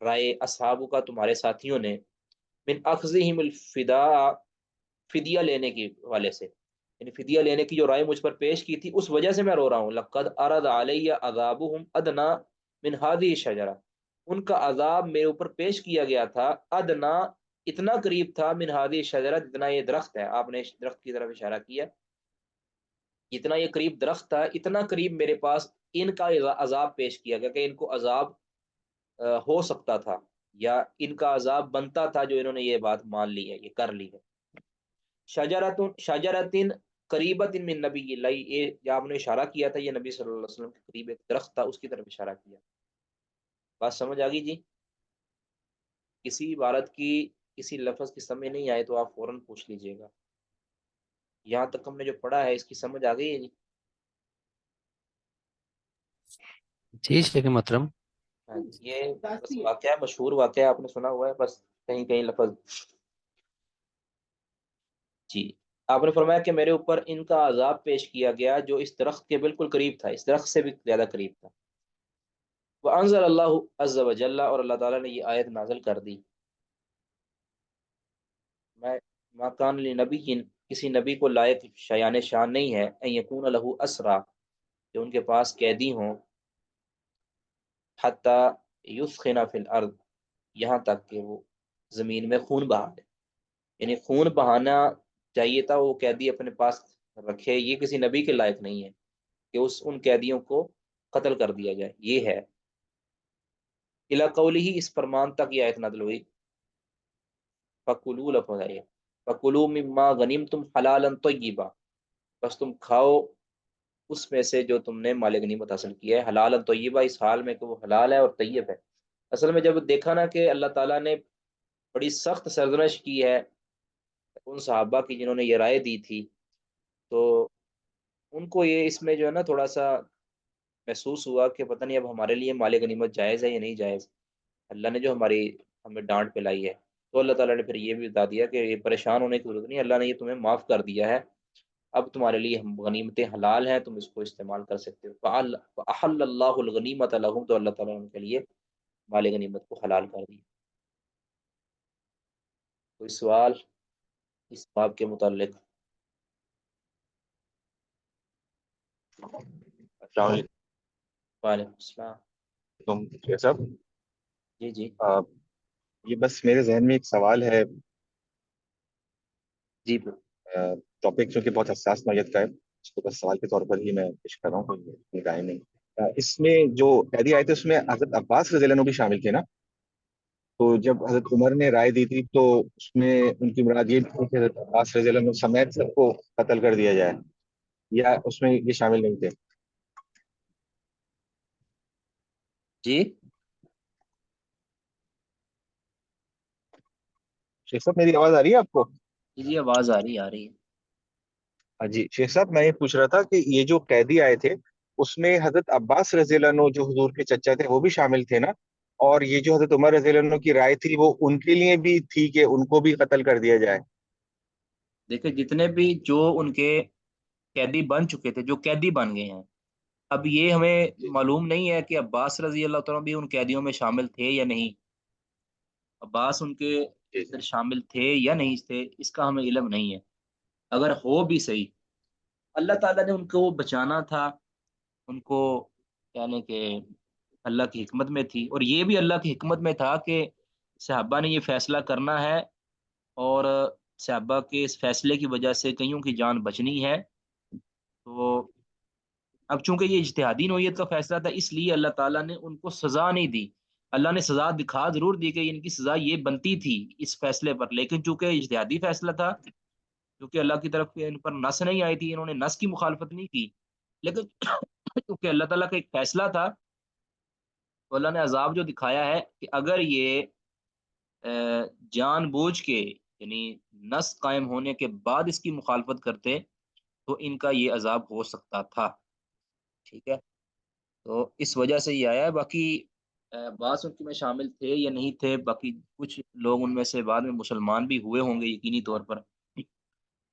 Speaker 4: رائے اصحابک کا، تمہارے ساتھیوں نے، من اخذہم الفداء، فدیہ لینے کی والے سے، یعنی فدیہ لینے کی جو رائے مجھ پر پیش کی تھی اس وجہ سے میں رو رہا ہوں۔ لقد اراد علی عذابہم ادنا من هذه الشجرہ، ان کا عذاب میرے اوپر پیش کیا گیا تھا، ادنا اتنا قریب تھا، من هذه الشجرہ جتنا یہ درخت ہے، آپ نے درخت کی طرف اشارہ کیا، جتنا یہ قریب درخت تھا اتنا قریب میرے پاس ان کا عذاب پیش کیا گیا کہ ان کو عذاب ہو سکتا تھا یا ان کا عذاب بنتا تھا جو انہوں نے یہ بات مان لی ہے، یہ کر لی ہے۔ شجرتن قریبت من نبی اللہ، یہ جو آپ نے اشارہ کیا تھا یہ نبی صلی اللہ علیہ وسلم کے قریب ایک درخت تھا، اس کی طرف اشارہ کیا۔ بات سمجھ آ گئی جی؟ کسی عبارت کی کسی لفظ کی سمجھ نہیں آئے تو آپ فوراً پوچھ لیجئے گا۔ یہاں تک ہم نے جو پڑھا ہے اس کی سمجھ آ گئی ہے جی؟
Speaker 2: جی شیخ محترم۔
Speaker 4: ہاں، یہ بس واقعہ مشہور واقعہ آپ نے سنا ہوا ہے، بس کہیں کہیں لفظ۔ جی، آپ نے فرمایا کہ میرے اوپر ان کا عذاب پیش کیا گیا جو اس درخت کے بالکل قریب تھا، اس درخت سے بھی زیادہ قریب تھا۔ وانزل اللہ عز وجل، اور اللہ تعالیٰ نے یہ آیت نازل کر دی، میں ما کان لنبی، کسی نبی کو لائق شایان شان نہیں ہے، ان یکون لہ اسرا، کہ ان کے پاس قیدی ہوں، حتی یثخن فی الارض، یہاں تک کہ وہ زمین میں خون بہا دے، یعنی خون بہانا چاہیے تھا وہ قیدی اپنے پاس رکھے، یہ کسی نبی کے لائق نہیں ہے کہ ان قیدیوں کو قتل کر دیا جائے، یہ ہے الی قولہ، اس فرمان تک یہ آیت نازل ہوئی، فکلوا، لفظ ہے فکلوا مما غنمتم حلالا طیبا، بس تم کھاؤ اس میں سے جو تم نے مال غنیمت حاصل کیا ہے، حلالا طیبا، اس حال میں کہ وہ حلال ہے اور طیب ہے۔ اصل میں جب دیکھا نا کہ اللہ تعالیٰ نے بڑی سخت سرزنش کی ہے ان صحابہ کی جنہوں نے یہ رائے دی تھی، تو ان کو یہ اس میں جو ہے نا تھوڑا سا محسوس ہوا کہ پتہ نہیں اب ہمارے لیے مال غنیمت جائز ہے یا نہیں جائز، اللہ نے جو ہمیں ڈانٹ پلائی ہے، تو اللہ تعالیٰ نے پھر یہ بھی بتا دیا کہ یہ پریشان ہونے کی ضرورت نہیں، اللہ نے یہ تمہیں معاف کر دیا ہے، اب تمہارے لیے ہم غنیمتیں حلال ہیں، تم اس کو استعمال کر سکتے ہو۔ فَأَحَلَّ اللَّهُ الْغَنِيمَةَ لَهُمْ، تو اللہ تعالیٰ نے ان کے لیے مال غنیمت کو حلال کر دیا۔ کوئی سوال اس باب کے متعلق؟
Speaker 3: السلام
Speaker 4: وعلیکم السلام۔
Speaker 3: علیکم شیخ صاحب،
Speaker 4: جی جی
Speaker 3: یہ بس میرے ذہن میں ایک سوال ہے،
Speaker 4: جی
Speaker 3: ٹاپک چونکہ بہت حساس نوعیت کا ہے، اس کو بس سوال کے طور پر ہی میں پیش کر رہا ہوں، کوئی رائے نہیں۔ اس میں جو قیدی آئے تھے اس میں حضرت عباس رضی اللہ عنہ بھی شامل تھے نا، تو جب حضرت عمر نے رائے دی تھی تو اس میں ان کی مراد یہ تھی کہ حضرت عباس رضی اللہ عنہ سمیت سب کو قتل کر دیا جائے، یا اس میں یہ شامل نہیں تھے؟
Speaker 4: جی
Speaker 3: شیخ صاحب میری آواز آ رہی ہے آپ کو؟
Speaker 1: جی آواز آ رہی ہے.
Speaker 3: ہاں جی شیخ صاحب، میں یہ پوچھ رہا تھا کہ یہ جو قیدی آئے تھے اس میں حضرت عباس رضی اللہ عنہ جو حضور کے چچا تھے وہ بھی شامل تھے نا؟ اور یہ جو حضرت عمر رضی اللہ عنہ کی رائے تھی وہ ان کے لیے بھی تھی کہ ان کو بھی قتل کر دیا جائے؟
Speaker 1: دیکھیں جتنے بھی جو ان کے قیدی بن چکے تھے، جو قیدی بن گئے ہیں، اب یہ ہمیں
Speaker 3: جی
Speaker 1: معلوم نہیں ہے کہ عباس رضی اللہ تعالیٰ بھی ان قیدیوں میں شامل تھے یا نہیں. عباس ان کے
Speaker 3: جی
Speaker 1: اندر شامل تھے یا نہیں تھے، اس کا ہمیں علم نہیں ہے. اگر ہو بھی صحیح، اللہ تعالیٰ نے ان کو بچانا تھا، ان کو، یعنی کہ اللہ کی حکمت میں تھی، اور یہ بھی اللہ کی حکمت میں تھا کہ صحابہ نے یہ فیصلہ کرنا ہے، اور صحابہ کے اس فیصلے کی وجہ سے کئیوں کی جان بچنی ہے. تو اب چونکہ یہ اجتہادی نوعیت کا فیصلہ تھا، اس لیے اللہ تعالیٰ نے ان کو سزا نہیں دی. اللہ نے سزا دکھا ضرور دی کہ ان کی سزا یہ بنتی تھی اس فیصلے پر، لیکن چونکہ اجتہادی فیصلہ تھا، کیونکہ اللہ کی طرف سے ان پر نس نہیں آئی تھی، انہوں نے نس کی مخالفت نہیں کی، لیکن کیونکہ اللہ تعالیٰ کا ایک فیصلہ تھا، تو اللہ نے عذاب جو دکھایا ہے کہ اگر یہ جان بوجھ کے، یعنی نس قائم ہونے کے بعد اس کی مخالفت کرتے، تو ان کا یہ عذاب ہو سکتا تھا. ٹھیک ہے، تو اس وجہ سے یہ آیا ہے. باقی بعض ان میں شامل تھے یا نہیں تھے، باقی کچھ لوگ ان میں سے بعد میں مسلمان بھی ہوئے ہوں گے یقینی طور پر،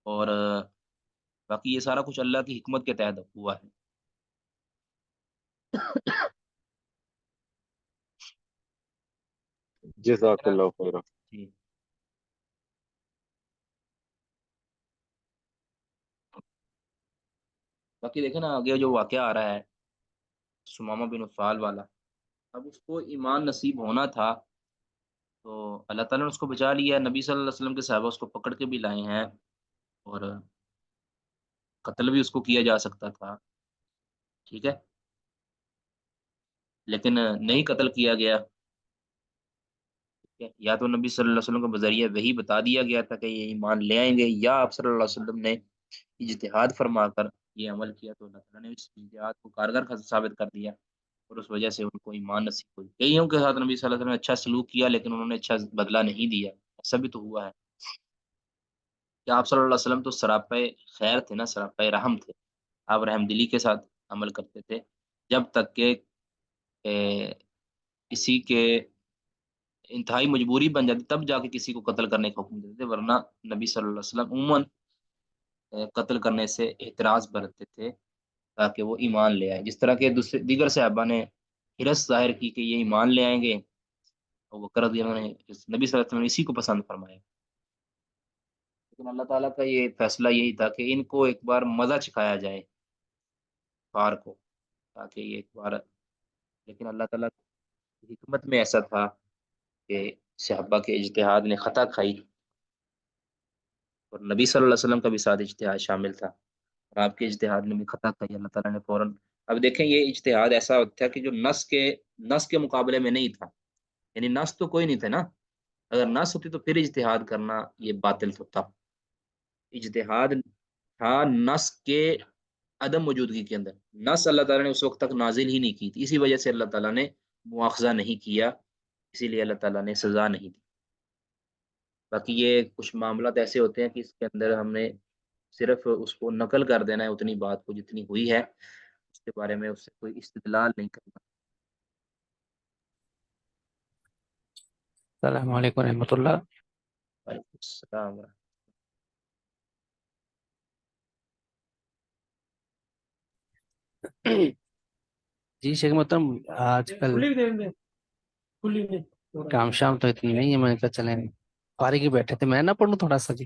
Speaker 1: اور باقی یہ سارا کچھ اللہ کی حکمت کے تحت ہوا ہے.
Speaker 3: جزاک اللہ خیر.
Speaker 1: جی باقی دیکھیں نا، آگے جو واقعہ آ رہا ہے سمامہ بن اسال والا، اب اس کو ایمان نصیب ہونا تھا، تو اللہ تعالیٰ نے اس کو بچا لیا. نبی صلی اللہ علیہ وسلم کے صحابہ اس کو پکڑ کے بھی لائے ہیں، اور قتل بھی اس کو کیا جا سکتا تھا. ٹھیک ہے، لیکن نہیں قتل کیا گیا. ٹھیک ہے، یا تو نبی صلی اللہ علیہ وسلم کو بذریعہ وہی بتا دیا گیا تھا کہ یہ ایمان لے آئیں گے، یا آپ صلی اللہ علیہ وسلم نے اجتہاد فرما کر یہ عمل کیا، تو اللہ تعالیٰ نے اس اجتہاد کو کارگر ثابت کر دیا، اور اس وجہ سے ان کو ایمان نصیب ہوئی. کئیوں کے ساتھ نبی صلی اللہ علیہ وسلم نے اچھا سلوک کیا، لیکن انہوں نے اچھا بدلہ نہیں دیا. ایسا بھی تو ہوا ہے کہ آپ صلی اللہ علیہ وسلم تو سراپے خیر تھے نا، سراپے رحم تھے، آپ رحم دلی کے ساتھ عمل کرتے تھے، جب تک کہ اے، کسی کے انتہائی مجبوری بن جاتی تب جا کے کسی کو قتل کرنے کا حکم دیتے تھے، ورنہ نبی صلی اللہ علیہ وسلم عموماً قتل کرنے سے احتراز برتتے تھے تاکہ وہ ایمان لے آئے. جس طرح کے دوسرے دیگر صحابہ نے حرص ظاہر کی کہ یہ ایمان لے آئیں گے، اور وہ کر دیا، انہوں نے نبی صلی اللہ علیہ وسلم نے اسی کو پسند فرمایا. لیکن اللہ تعالیٰ کا یہ فیصلہ یہی تھا کہ ان کو ایک بار مزہ چکھایا جائے کفار کو، تاکہ یہ ایک بار، لیکن اللہ تعالیٰ کی حکمت میں ایسا تھا کہ صحابہ کے اجتہاد نے خطا کھائی، اور نبی صلی اللہ علیہ وسلم کا بھی ساتھ اجتہاد شامل تھا، اور آپ کے اجتہاد نے بھی خطا کھائی. اللہ تعالیٰ نے فوراً، اب دیکھیں یہ اجتہاد ایسا تھا کہ جو نس کے مقابلے میں نہیں تھا، یعنی نس تو کوئی نہیں تھا نا، اگر نس ہوتی تو پھر اجتہاد کرنا یہ باطل ہوتا. اجتہاد تھا نس کے عدم موجودگی کے اندر، نس اللہ تعالیٰ نے اس وقت تک نازل ہی نہیں کی تھی، اسی وجہ سے اللہ تعالیٰ نے مواخذہ نہیں کیا، اسی لیے اللہ تعالیٰ نے سزا نہیں دی. باقی یہ کچھ معاملات ایسے ہوتے ہیں کہ اس کے اندر ہم نے صرف اس کو نقل کر دینا ہے اتنی بات کو جتنی ہوئی ہے، اس کے بارے میں اس سے کوئی استدلال نہیں کرنا.
Speaker 2: السلام علیکم ورحمۃ اللہ.
Speaker 1: وعلیکم السلام ورحمۃ
Speaker 2: جی شیخ محترم، آج کل کام شام تو اتنی نہیں ہے، میں نے کہا چلیں فارغ ہی بیٹھے تھے، میں نہ پڑھوں تھوڑا سا جی؟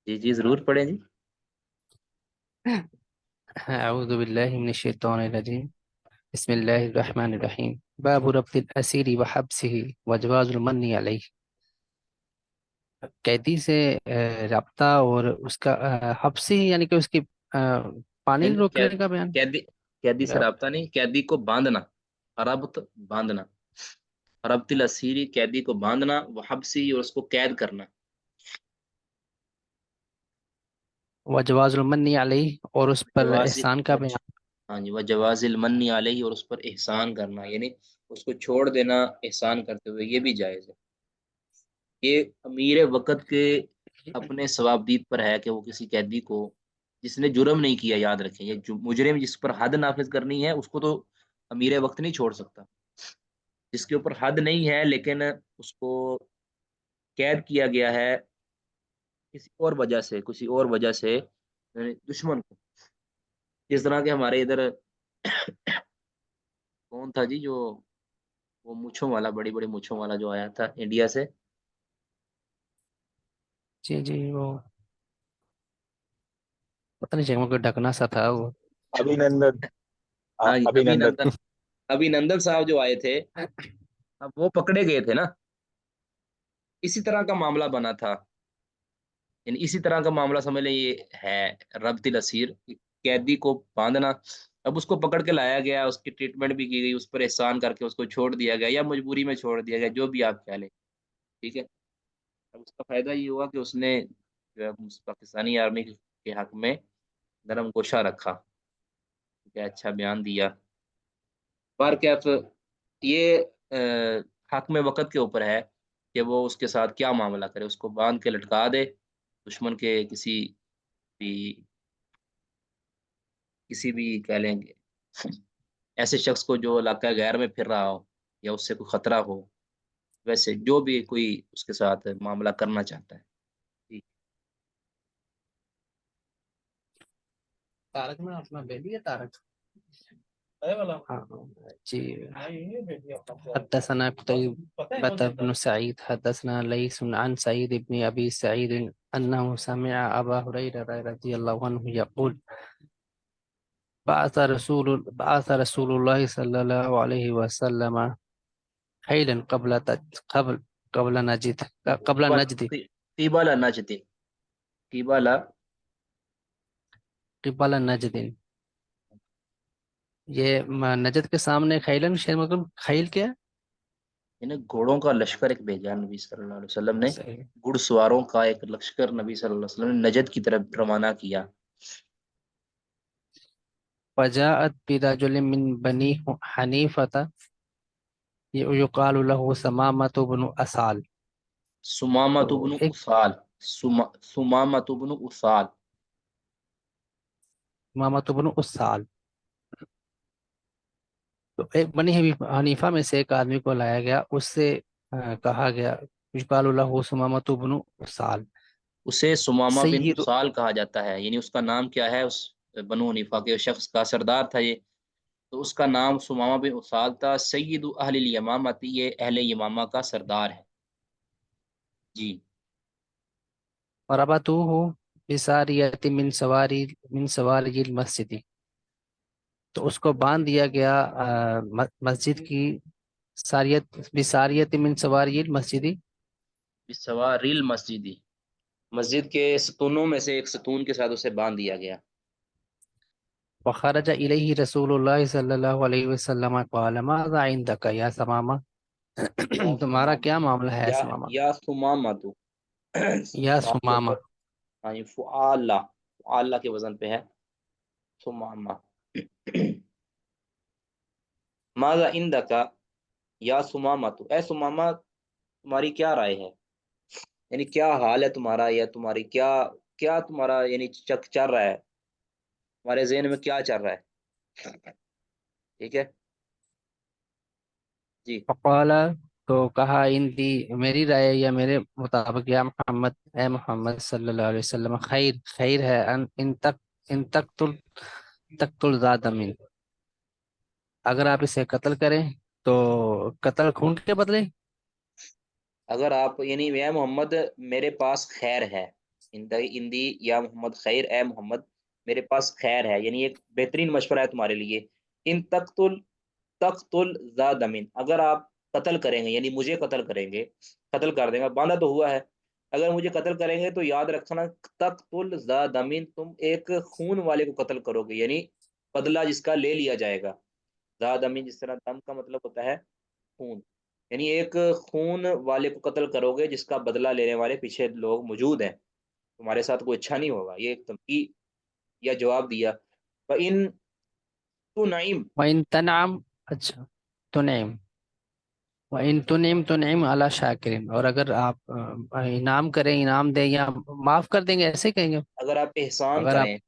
Speaker 1: جی جی ضرور پڑھیں جی.
Speaker 2: اعوذ باللہ من الشیطان الرجیم، بسم اللہ الرحمن الرحیم. باب ربط الاسیر وحبسه وجواز المن علیہ. قیدی سے رابطہ اور اس کا حبسی، یعنی کہ اس کی پانی
Speaker 1: نہیں،
Speaker 2: روکنے کا بیان.
Speaker 1: قیدی سے رابطہ نہیں، قیدی کو باندھنا، ربط باندھنا، ربط الاسیری قیدی کو باندھنا، وہ حبسی اور اس کو قید کرنا.
Speaker 2: وجواز المنی علیہ، اور اس پر
Speaker 1: جواز
Speaker 2: احسان کا بیان.
Speaker 1: ہاں جی، وجواز المنی علیہ، اور اس پر احسان کرنا، یعنی اس کو چھوڑ دینا احسان کرتے ہوئے، یہ بھی جائز ہے. یہ امیر وقت کے اپنے ثوابدید پر ہے کہ وہ کسی قیدی کو جس نے جرم نہیں کیا، یاد رکھیں، یہ مجرم جس پر حد نافذ کرنی ہے اس کو تو امیر وقت نہیں چھوڑ سکتا. جس کے اوپر حد نہیں ہے لیکن اس کو قید کیا گیا ہے کسی اور وجہ سے، کسی اور وجہ سے، یعنی دشمن کو. جس طرح کہ ہمارے ادھر کون تھا جی جو وہ مونچھوں والا، بڑی بڑی مونچھوں والا جو آیا تھا انڈیا سے؟
Speaker 2: جی جی، وہ پتہ نہیں چاہیے کوئی ڈھکنا سا تھا وہ.
Speaker 3: ابھی نندن.
Speaker 1: ہاں جی،
Speaker 3: ابھی
Speaker 1: ابھی
Speaker 3: نندن.
Speaker 1: نندن. ابھی نندن صاحب جو آئے تھے، اب وہ پکڑے گئے تھے نا، اسی طرح کا معاملہ بنا تھا. یعنی اسی طرح کا معاملہ سمجھ لیں یہ ہے ربط الاسیر، قیدی کو باندھنا. اب اس کو پکڑ کے لایا گیا، اس کی ٹریٹمنٹ بھی کی گئی، اس پر احسان کر کے اس کو چھوڑ دیا گیا، یا مجبوری میں چھوڑ دیا گیا، جو بھی آپ کہہ لیں. ٹھیک ہے. اب اس کا فائدہ یہ ہوا کہ اس نے جو ہے پاکستانی آرمی کے حق میں نرم گوشہ رکھا، کہ اچھا بیان دیا. بار کیف یہ حق میں وقت کے اوپر ہے کہ وہ اس کے ساتھ کیا معاملہ کرے، اس کو باندھ کے لٹکا دے دشمن کے بھی کسی بھی کہہ لیں گے ایسے شخص کو جو علاقہ غیر میں پھر رہا ہو یا اس سے کوئی خطرہ ہو، ویسے جو بھی کوئی اس کے ساتھ معاملہ کرنا چاہتا ہے. جی.
Speaker 2: تارک میں اپنا بیبی ہے تارک. ہاں جی. حدثنا قتيبة بن سعيد حدثنا ليث عن سعيد بن أبي سعيد أنه سمع أبا هريرة رضي الله عنه يقول بعث رسول الله صلى الله عليه وسلم خيلا قبل نجد قبل نجد
Speaker 1: قبل نجد، قبل
Speaker 2: قبل نجد. یہ نجد کے سامنے خیلن شیر مطلب خیل کیا
Speaker 1: یعنی گھوڑوں کا لشکر ایک بھیجا نبی صلی اللہ علیہ وسلم نے،
Speaker 2: صحیح.
Speaker 1: گھڑ سواروں کا ایک لشکر نبی صلی اللہ علیہ وسلم نے نجد کی طرف روانہ کیا.
Speaker 2: فجاءت برجل من بني حنيفة يقال له سمامة بن أسال.
Speaker 1: سمامت
Speaker 2: تو
Speaker 1: بن
Speaker 2: ایک
Speaker 1: اسال، سمامت بن اسال.
Speaker 2: سمامة بن أسال، تو ایک بنی حنیفہ میں سے ایک آدمی کو لایا گیا، اس سے کہا گیا يقال له سمامة بن أسال.
Speaker 1: اسے سمامہ بن
Speaker 2: سید
Speaker 1: اسال کہا جاتا ہے. یعنی اس کا نام کیا ہے، اس بنو حنیفہ کے شخص کا سردار تھا یہ، تو اس کا نام سمامہ بن اسال تھا. سید اہل الیمامہ، یہ اہل یمامہ کا سردار ہے. جی.
Speaker 2: ربطوه بساریة من سواری المسجد، تو اس کو باندھ دیا گیا مسجد کی بساریت من سواری المسجد.
Speaker 1: بسواریل مسجدی، مسجد کے ستونوں میں سے ایک ستون کے ساتھ اسے باندھ دیا گیا.
Speaker 2: وخرج الیہ رسول اللہ صلی اللہ علیہ وسلم قال ماذا عندك یا سمامہ،
Speaker 1: یا
Speaker 2: تمہارا
Speaker 1: سمامہ،
Speaker 2: کیا معاملہ ہے
Speaker 1: یا
Speaker 2: سمامہ.
Speaker 1: یا سمامہ تو
Speaker 2: یا
Speaker 1: آپ کے
Speaker 2: سمامہ،
Speaker 1: اوپر، ہاں یہ فعالہ، فعالہ کے وزن پہ ہے سمامہ. ماذا عندک یا سمامہ تو، اے سمامہ تمہاری کیا رائے ہے، یعنی کیا حال ہے تمہارا، یا تمہاری کیا کیا تمہارا یعنی چل رہا ہے، تمہارے ذہن میں کیا چل رہا ہے. ٹھیک ہے جی.
Speaker 2: فقال، تو کہا اندی میری رائے یا میرے مطابق، یا محمد اے محمد صلی اللہ علیہ وسلم، خیر ہے ان تقتل ذا دم، اگر آپ اسے قتل کریں تو قتل خون کے بدلے.
Speaker 1: اگر آپ یعنی یا محمد میرے پاس خیر ہے، اندی یا محمد خیر، اے محمد میرے پاس خیر ہے، یعنی ایک بہترین مشورہ ہے تمہارے لیے. ان تقتل ذا دمن، اگر آپ قتل کریں گے، یعنی مجھے قتل کریں گے، قتل کر دیں گے، باندھا تو ہوا ہے، اگر مجھے قتل کریں گے تو یاد رکھنا تقتل ذا دمن، تم ایک خون والے کو قتل کرو گے، یعنی بدلہ جس کا لے لیا جائے گا. ذا دمن، جس طرح دم کا مطلب ہوتا ہے خون، یعنی ایک خون والے کو قتل کرو گے جس کا بدلہ لینے والے پیچھے لوگ موجود ہیں.
Speaker 4: تمہارے ساتھ کوئی اچھا نہیں ہوگا، یہ ایک تنقید یا جواب دیا. فَإِن تُنْعِمْ،
Speaker 2: وَإِن تنعم، اچھا تنعم، وَإِن تنعم تنعم علی شاکرین، اور اگر آپ انعام کریں، انعام دیں یا معاف کر دیں گے، ایسے کہیں گے.
Speaker 4: اگر آپ احسان
Speaker 2: اگر آپ
Speaker 4: کریں.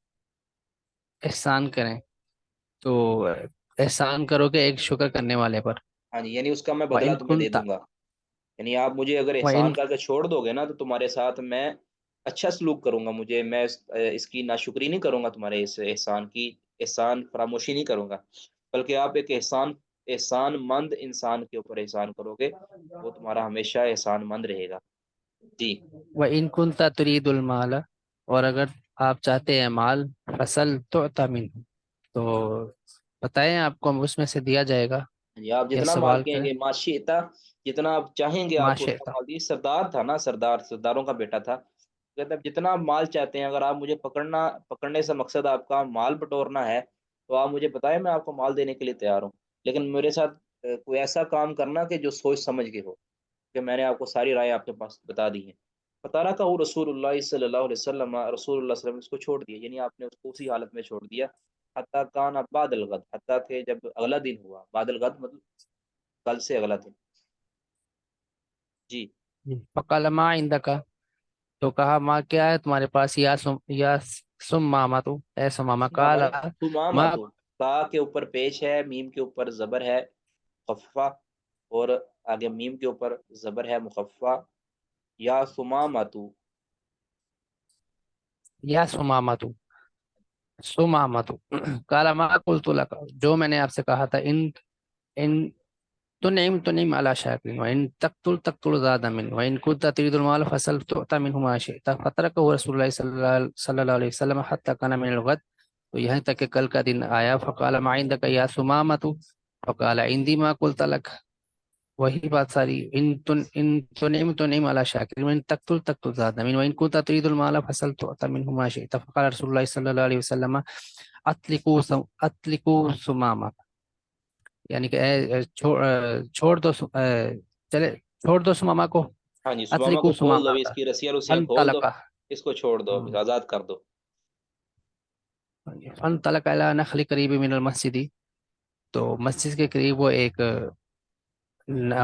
Speaker 2: احسان کریں تو احسان کرو گے ایک شکر کرنے والے پر.
Speaker 4: ہاں جی، یعنی اس کا میں بدلہ
Speaker 2: وَإِن
Speaker 4: تمہیں دے
Speaker 2: كُنْتَ،
Speaker 4: دوں گا. یعنی آپ مجھے اگر
Speaker 2: وَإِن،
Speaker 4: احسان کر کے چھوڑ دو گے نا تو تمہارے ساتھ میں اچھا سلوک کروں گا. میں اس کی ناشکری نہیں کروں گا، تمہارے اس احسان کی احسان فراموشی نہیں کروں گا، بلکہ آپ ایک احسان مند انسان کے اوپر احسان کرو گے، وہ تمہارا ہمیشہ احسان مند رہے گا. جی.
Speaker 2: وَإِن كُنْتَ تُرِيدُ الْمَالَ، اور اگر آپ چاہتے ہیں مال، فصل تُعْطَ مِنْهُ، تو بتائیں آپ کو اس میں سے دیا جائے گا.
Speaker 4: جی، آپ
Speaker 2: یہ
Speaker 4: جتنا مال
Speaker 2: سوال
Speaker 4: کہیں
Speaker 2: کریں.
Speaker 4: گے ماشیتا، جتنا آپ چاہیں گے آپ کو اتنا
Speaker 2: معاشرتا،
Speaker 4: مال دیجیے. سردار تھا نا، سرداروں کا بیٹا تھا. کہتا ہے جتنا آپ مال چاہتے ہیں، اگر آپ مجھے پکڑنے سے مقصد آپ کا مال بٹورنا ہے تو آپ مجھے بتائیں، میں آپ کو مال دینے کے لیے تیار ہوں، لیکن میرے ساتھ کوئی ایسا کام کرنا کہ جو سوچ سمجھ کے ہو، کہ میں نے آپ کو ساری رائے آپ کے پاس بتا دی ہیں. بتانا کا وہ رسول اللہ صلی اللہ علیہ وسلم، رسول اللہ صلی اللہ علیہ وسلم نے اس کو چھوڑ دیا، یعنی آپ نے اس کو اسی حالت میں چھوڑ دیا. حتیٰ کان بعد الغد، حتیٰ کہ جب اگلا دن ہوا. بعد الغد مطلب کل سے اگلا دن. جی.
Speaker 2: فقال ما عندك، تو کہا ما کیا ہے تمہارے پاس، یا سمامہ، تو اے سمامہ، قال
Speaker 4: سمامہ
Speaker 2: ما،
Speaker 4: تو تا کے اوپر پیش ہے، میم کے اوپر زبر ہے مخففہ، اور آگے میم کے اوپر زبر ہے مخففہ. یا سمامہ تو.
Speaker 2: یا سمامہ تو، سمامہ تو، قال ما قلت لك، جو میں نے آپ سے کہا تھا، ان تنعم تنعم على شاکرین، وان تقتل تقتل زاد من، وان كنت تريد المال فسل تعطى منه ما شئت. فتركه رسول اللہ صلی اللہ علیہ وسلم حتى كان من الغد، تو یہاں تک کہ کل کا دن آیا. فقال ما عندك یا سمامۃ، فقال عندي ما قلت لك، وہی بات ساری. ان تنعم تنعم على شاکرین، وان تقتل تقتل زاد من، وان كنت تريد المال فسل تعطى منه ما شئت. فقال رسول اللہ صلی اللہ علیہ وسلم اطلقوا سمامہ، یعنی کہ چھوڑ دو چلے چھوڑ دو سماما کو.
Speaker 4: ہاں جی، سمامہ
Speaker 2: اطلقوا
Speaker 4: کو کھول دو،
Speaker 2: سماما
Speaker 4: اس کی رسیاں رسیاں کھول دو،
Speaker 2: فانطلق،
Speaker 4: اس کو چھوڑ دو، آزاد کر دو.
Speaker 2: فانطلق الى نخل قریب من المسجد، تو مسجد کے قریب وہ ایک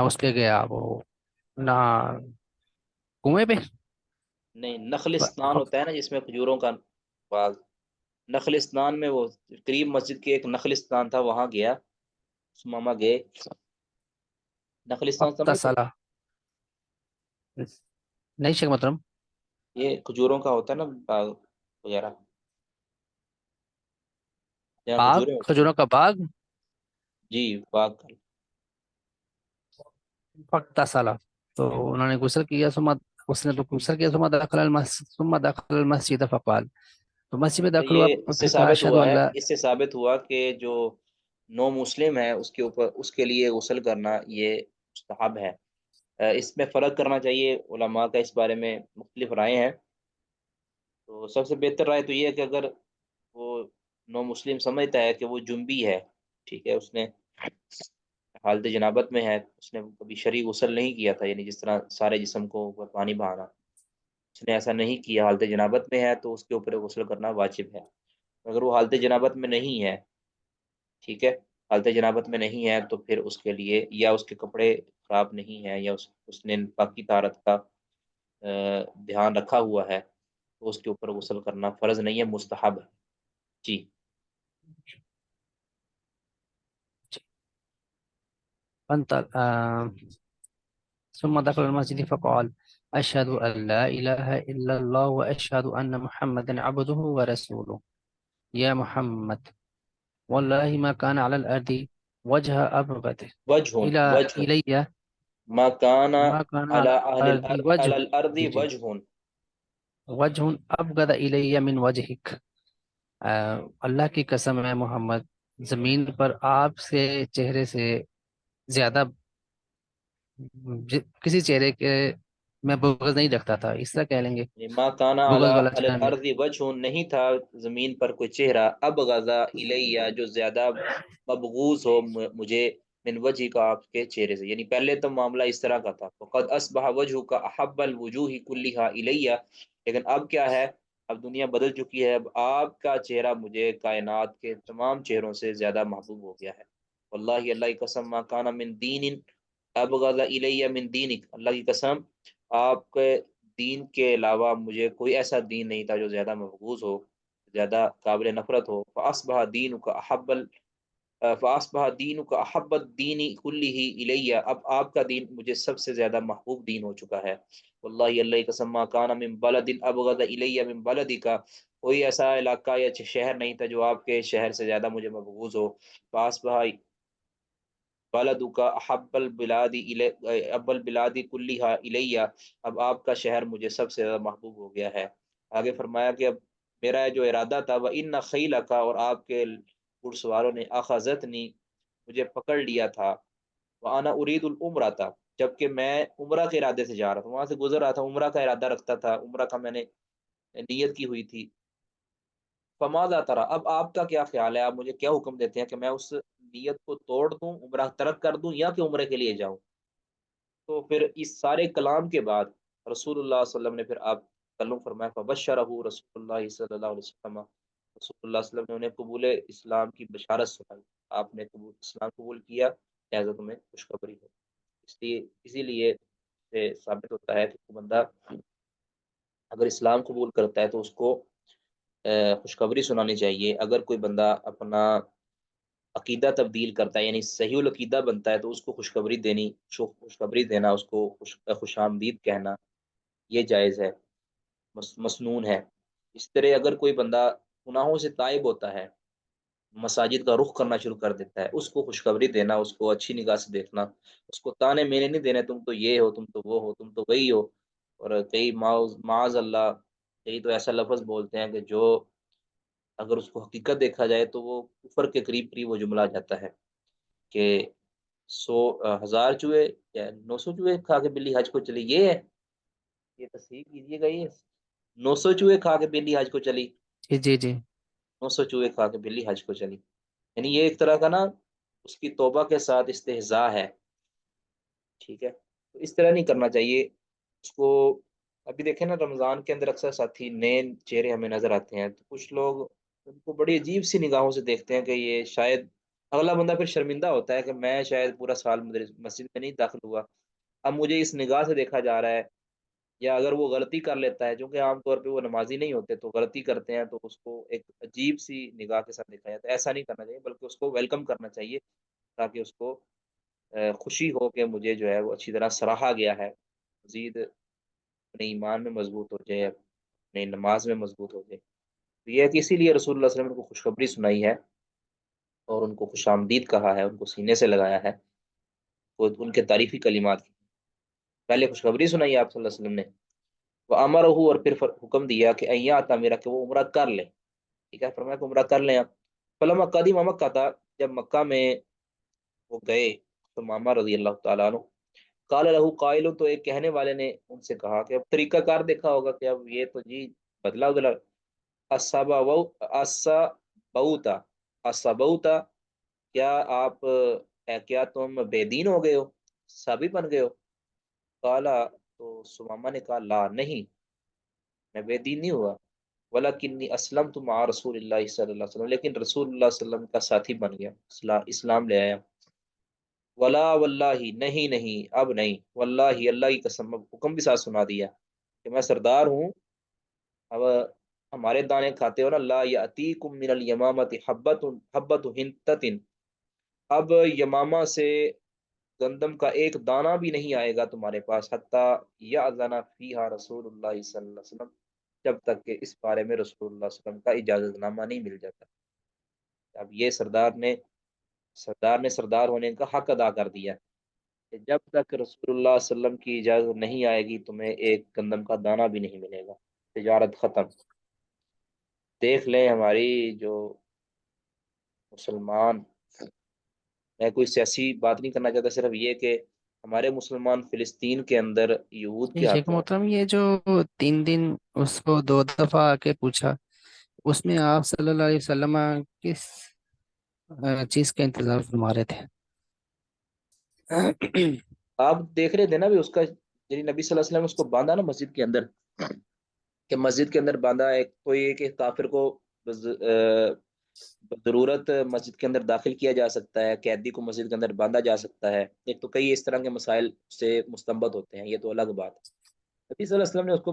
Speaker 2: اس پہ گیا، وہ نہ کنویں پہ.
Speaker 4: نہیں، نخلستان ہوتا ہے نا جس میں کھجوروں کا باغ. نخلستان میں وہ قریب مسجد کے ایک نخلستان تھا، وہاں گیا سمامہ گئے. نخلستان سمجھتے
Speaker 2: اقتصلا، نہیں شیخ محترم،
Speaker 4: یہ کھجوروں کا ہوتا ہے نا باغ وغیرہ، جہاں
Speaker 2: باغ،
Speaker 4: کھجوریں ہوتی ہیں.
Speaker 2: کھجوروں کا باغ.
Speaker 4: جی، باغ.
Speaker 2: اقتصلا، تو انہوں نے غسل کیا، اس نے تو غسل کیا، ثم دخل المسجد فقال، تو مسجد میں
Speaker 4: تو
Speaker 2: داخل ہوا،
Speaker 4: یہ اس سے
Speaker 2: پھر کہا
Speaker 4: ثابت
Speaker 2: اشہد
Speaker 4: ہوا
Speaker 2: ان
Speaker 4: ہے،
Speaker 2: لا،
Speaker 4: اس سے ثابت ہوا کہ جو نو مسلم ہے اس کے اوپر، اس کے لیے غسل کرنا یہ مستحب ہے. اس میں فرق کرنا چاہیے، علماء کا اس بارے میں مختلف رائے ہیں. تو سب سے بہتر رائے تو یہ ہے کہ اگر وہ نو مسلم سمجھتا ہے کہ وہ جنبی ہے، ٹھیک ہے، اس نے حالت جنابت میں ہے، اس نے کبھی شرعی غسل نہیں کیا تھا، یعنی جس طرح سارے جسم کو اوپر پانی بہانا، اس نے ایسا نہیں کیا، حالت جنابت میں ہے، تو اس کے اوپر غسل کرنا واجب ہے. اگر وہ حالت جنابت میں نہیں ہے، ٹھیک ہے، حالت جنابت میں نہیں ہے، تو پھر اس کے لیے، یا اس کے کپڑے خراب نہیں ہیں، یا اس نے پاکی طہارت کا دھیان رکھا ہوا ہے، تو اس کے اوپر غسل کرنا فرض نہیں ہے، مستحب ہے. جی.
Speaker 2: ثم دخل المسجد فقال اشهد ان لا اله الا الله واشهد ان محمدا عبده ورسوله. يا محمد، والله ما كان على الارض وجه ابغض
Speaker 4: وجہ
Speaker 2: الي،
Speaker 4: ما كان
Speaker 2: ما كان
Speaker 4: على
Speaker 2: على
Speaker 4: اهل
Speaker 2: الارض
Speaker 4: على
Speaker 2: وجه،
Speaker 4: الارض
Speaker 2: جی جی،
Speaker 4: وجہ.
Speaker 2: وجه ابغض الي من وجهك. اللہ کی قسم ہے محمد، زمین پر آپ سے چہرے سے زیادہ کسی چہرے کے میں بغض نہیں رکھتا تھا، اس طرح کہہ لیں گے،
Speaker 4: ما كان على
Speaker 2: بغض والا
Speaker 4: على
Speaker 2: چہرہ
Speaker 4: الارض وجہ، نہیں تھا زمین پر کوئی چہرہ، اب غزا الیہ، جو زیادہ مبغوض ہو مجھے، من وجہ کا آپ کے چہرے سے، یعنی پہلے تو معاملہ اس طرح کا تھا، فقد اصبح وجہ کا احب الوجوہ کلھا الیہ، لیکن اب کیا ہے، اب دنیا بدل چکی ہے، اب آپ کا چہرہ مجھے کائنات کے تمام چہروں سے زیادہ محبوب ہو گیا ہے، واللہ اللہ کی قسم ما کان من دین ابغض الیہ من دینک، اللہ کی قسم آپ کے دین کے علاوہ مجھے کوئی ایسا دین نہیں تھا جو زیادہ مقبوض ہو، زیادہ قابل نفرت ہو، فاصبح دین کا احب فاصبح دین کا احب الدین کلہ الیہ، اب آپ کا دین مجھے سب سے زیادہ محبوب دین ہو چکا ہے، واللہ اللہ کی قسم ما کان من بلد ابغض الیہ من بلدک، کوئی ایسا علاقہ یا شہر نہیں تھا جو آپ کے شہر سے زیادہ مجھے مقبوض ہو، فاصبح بلدک احب البلاد اب البلاد کلھا الیہ، اب آپ کا شہر مجھے سب سے زیادہ محبوب ہو گیا ہے۔ آگے فرمایا کہ اب میرا جو ارادہ تھا، وہ ان خیلک، اور آپ کے گھڑ سواروں نے، اخذتنی مجھے پکڑ لیا تھا، وانا ارید العمرہ تھا، جبکہ میں عمرہ کے ارادے سے جا رہا تھا، وہاں سے گزر رہا تھا، عمرہ کا ارادہ رکھتا تھا، عمرہ کا میں نے نیت کی ہوئی تھی، فماذا ترى، اب آپ کا کیا خیال ہے، آپ مجھے کیا حکم دیتے ہیں کہ میں اس نیت کو توڑ دوں، عمرہ ترک کر دوں، یا کہ عمرے کے لیے جاؤں؟ تو پھر اس سارے کلام کے بعد رسول اللہ صلی اللہ علیہ وسلم نے پھر آپ کلم فرمایا، فبشرہ رسول اللہ صلی اللہ علیہ وسلم، رسول اللہ صلی اللہ علیہ وسلم نے انہیں قبول اسلام کی بشارت سنائی، آپ نے اسلام قبول کیا، لہٰذا تمہیں خوشخبری ہو، اسی لیے سے ثابت ہوتا ہے کہ بندہ اگر اسلام قبول کرتا ہے تو اس کو خوشخبری سنانی چاہیے، اگر کوئی بندہ اپنا عقیدہ تبدیل کرتا ہے، یعنی صحیح العقیدہ بنتا ہے، تو اس کو خوشخبری دینا، اس کو خوش آمدید کہنا، یہ جائز ہے، مسنون ہے۔ اس طرح اگر کوئی بندہ گناہوں سے تائب ہوتا ہے، مساجد کا رخ کرنا شروع کر دیتا ہے، اس کو خوشخبری دینا، اس کو اچھی نگاہ سے دیکھنا، اس کو تانے مینے نہیں دینے، تم تو یہ ہو، تم تو وہ ہو، تم تو وہی ہو، اور کئی معاذ اللہ، کئی تو ایسا لفظ بولتے ہیں کہ جو اگر اس کو حقیقت دیکھا جائے تو وہ کفر کے قریب قریب وہ جملہ آ جاتا ہے کہ 100,000 چوہے یا 900 چوہے کھا کے بلی حج کو چلی، یہ ہے، یہ تصحیح کیجیے گا، یہ 900 چوہے کھا کے بلی حج کو چلی،
Speaker 2: جی جی جی
Speaker 4: 900 چوہے کھا کے بلی حج کو چلی، یعنی یہ ایک طرح کا نا اس کی توبہ کے ساتھ استہزاء ہے، ٹھیک ہے، تو اس طرح نہیں کرنا چاہیے اس کو۔ ابھی دیکھیں نا رمضان کے اندر اکثر ساتھی نئے چہرے ہمیں نظر آتے ہیں، تو کچھ لوگ ان کو بڑی عجیب سی نگاہوں سے دیکھتے ہیں کہ یہ شاید، اگلا بندہ پھر شرمندہ ہوتا ہے کہ میں شاید پورا سال مسجد میں نہیں داخل ہوا، اب مجھے اس نگاہ سے دیکھا جا رہا ہے، یا اگر وہ غلطی کر لیتا ہے، چونکہ عام طور پہ وہ نمازی نہیں ہوتے تو غلطی کرتے ہیں، تو اس کو ایک عجیب سی نگاہ کے ساتھ دیکھا جاتا ہے، ایسا نہیں کرنا چاہیے، بلکہ اس کو ویلکم کرنا چاہیے، تاکہ اس کو خوشی ہو کہ مجھے جو ہے وہ اچھی طرح سراہا گیا ہے، مزید اپنے ایمان میں مضبوط ہو جائے، اپنے نماز میں مضبوط ہو جائے، تو یہ ہے کہ اسی لیے رسول اللہ صلی اللہ علیہ وسلم نے ان کو خوشخبری سنائی ہے، اور ان کو خوش آمدید کہا ہے، ان کو سینے سے لگایا ہے، وہ ان کے تعریفی کلمات کی پہلے خوشخبری سنائی آپ صلی اللہ علیہ وسلم نے، وہ امرہ، اور پھر حکم دیا کہ ایاتا میرا، کہ وہ عمرہ کر لے، ٹھیک ہے، فرمایا کہ عمرہ کر لیں آپ، فلما قدیم مکہ تھا، جب مکہ میں وہ گئے، تو ماما رضی اللہ تعالیٰ عنہ، قال له قائل، تو ایک کہنے والے نے ان سے کہا کہ اب طریقہ کار دیکھا ہوگا کہ اب یہ تو جی بدلا ادلا، اسبوتا اسبوتا، کیا آپ کیا تم بے دین ہو گئے ہو، سابی بن گئے ہو؟ قالا، تو سمامہ نے کہا لا، نہیں، میں بے دین نہیں ہوا، ولکنی اسلمت مع رسول اللہ صلی اللہ علیہ وسلم، لیکن رسول اللہ صلی اللہ علیہ وسلم کا ساتھی بن گیا، اسلام لے آیا، ولا واللہ، نہیں نہیں، اب نہیں، واللہ اللہ کی قسم، اب حکم بھی ساتھ سنا دیا کہ میں سردار ہوں، اب ہمارے دانے کھاتے ہو نا، لا یاتیکم من الیمامۃ حبۃ حبۃ ہنتۃ، اب یمامہ سے گندم کا ایک دانہ بھی نہیں آئے گا تمہارے پاس، حتیٰ یأذن فیہا رسول اللہ صلی اللہ علیہ وسلم، جب تک کہ اس بارے میں رسول اللہ صلی اللہ علیہ وسلم کا اجازت نامہ نہیں مل جاتا۔ اب یہ سردار ہونے کا حق ادا کر دیا کہ جب تک رسول اللہ صلی اللہ علیہ وسلم کی اجازت نہیں آئے گی تمہیں ایک گندم کا دانہ بھی نہیں ملے گا، تجارت ختم۔ دیکھ لیں ہماری جو مسلمان، میں کوئی سیاسی بات نہیں کرنا چاہتا، صرف یہ کہ ہمارے مسلمان فلسطین کے اندر یہود کے
Speaker 2: شیخ
Speaker 4: ہاتھوں،
Speaker 2: محترم، یہ جو 3 دن اس کو 2 دفعہ آ کے پوچھا، اس میں آپ صلی اللہ علیہ وسلم کس چیز کا انتظار فرما رہے تھے؟
Speaker 4: آپ دیکھ رہے تھے نا بھی اس کا، یعنی نبی صلی اللہ علیہ وسلم نے اس کو باندھا نا مسجد کے اندر، کہ مسجد کے اندر باندھا ہے، کوئی ایک کافر کو ضرورت مسجد کے اندر داخل کیا جا سکتا ہے، قیدی کو مسجد کے اندر باندھا جا سکتا ہے، ایک تو کئی اس طرح کے مسائل سے مستنبط ہوتے ہیں، یہ تو الگ بات ہے۔ نبی صلی اللہ علیہ وسلم نے اس کو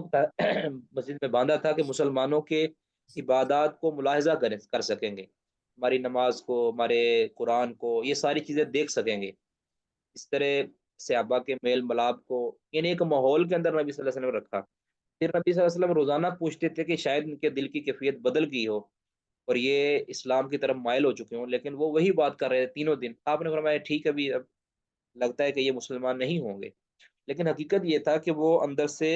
Speaker 4: مسجد میں باندھا تھا کہ مسلمانوں کے عبادات کو ملاحظہ کر سکیں گے، ہماری نماز کو، ہمارے قرآن کو، یہ ساری چیزیں دیکھ سکیں گے، اس طرح صحابہ کے میل ملاپ کو، یعنی ایک ماحول کے اندر نبی صلی اللہ علیہ وسلم نے رکھا۔ پھر نبی صلی اللہ علیہ وسلم روزانہ پوچھتے تھے کہ شاید ان کے دل کی کیفیت بدل گئی ہو اور یہ اسلام کی طرف مائل ہو چکے ہوں، لیکن وہ وہی بات کر رہے تھے تینوں دن۔ آپ نے فرمایا ٹھیک ہے، بھی اب لگتا ہے کہ یہ مسلمان نہیں ہوں گے، لیکن حقیقت یہ تھا کہ وہ اندر سے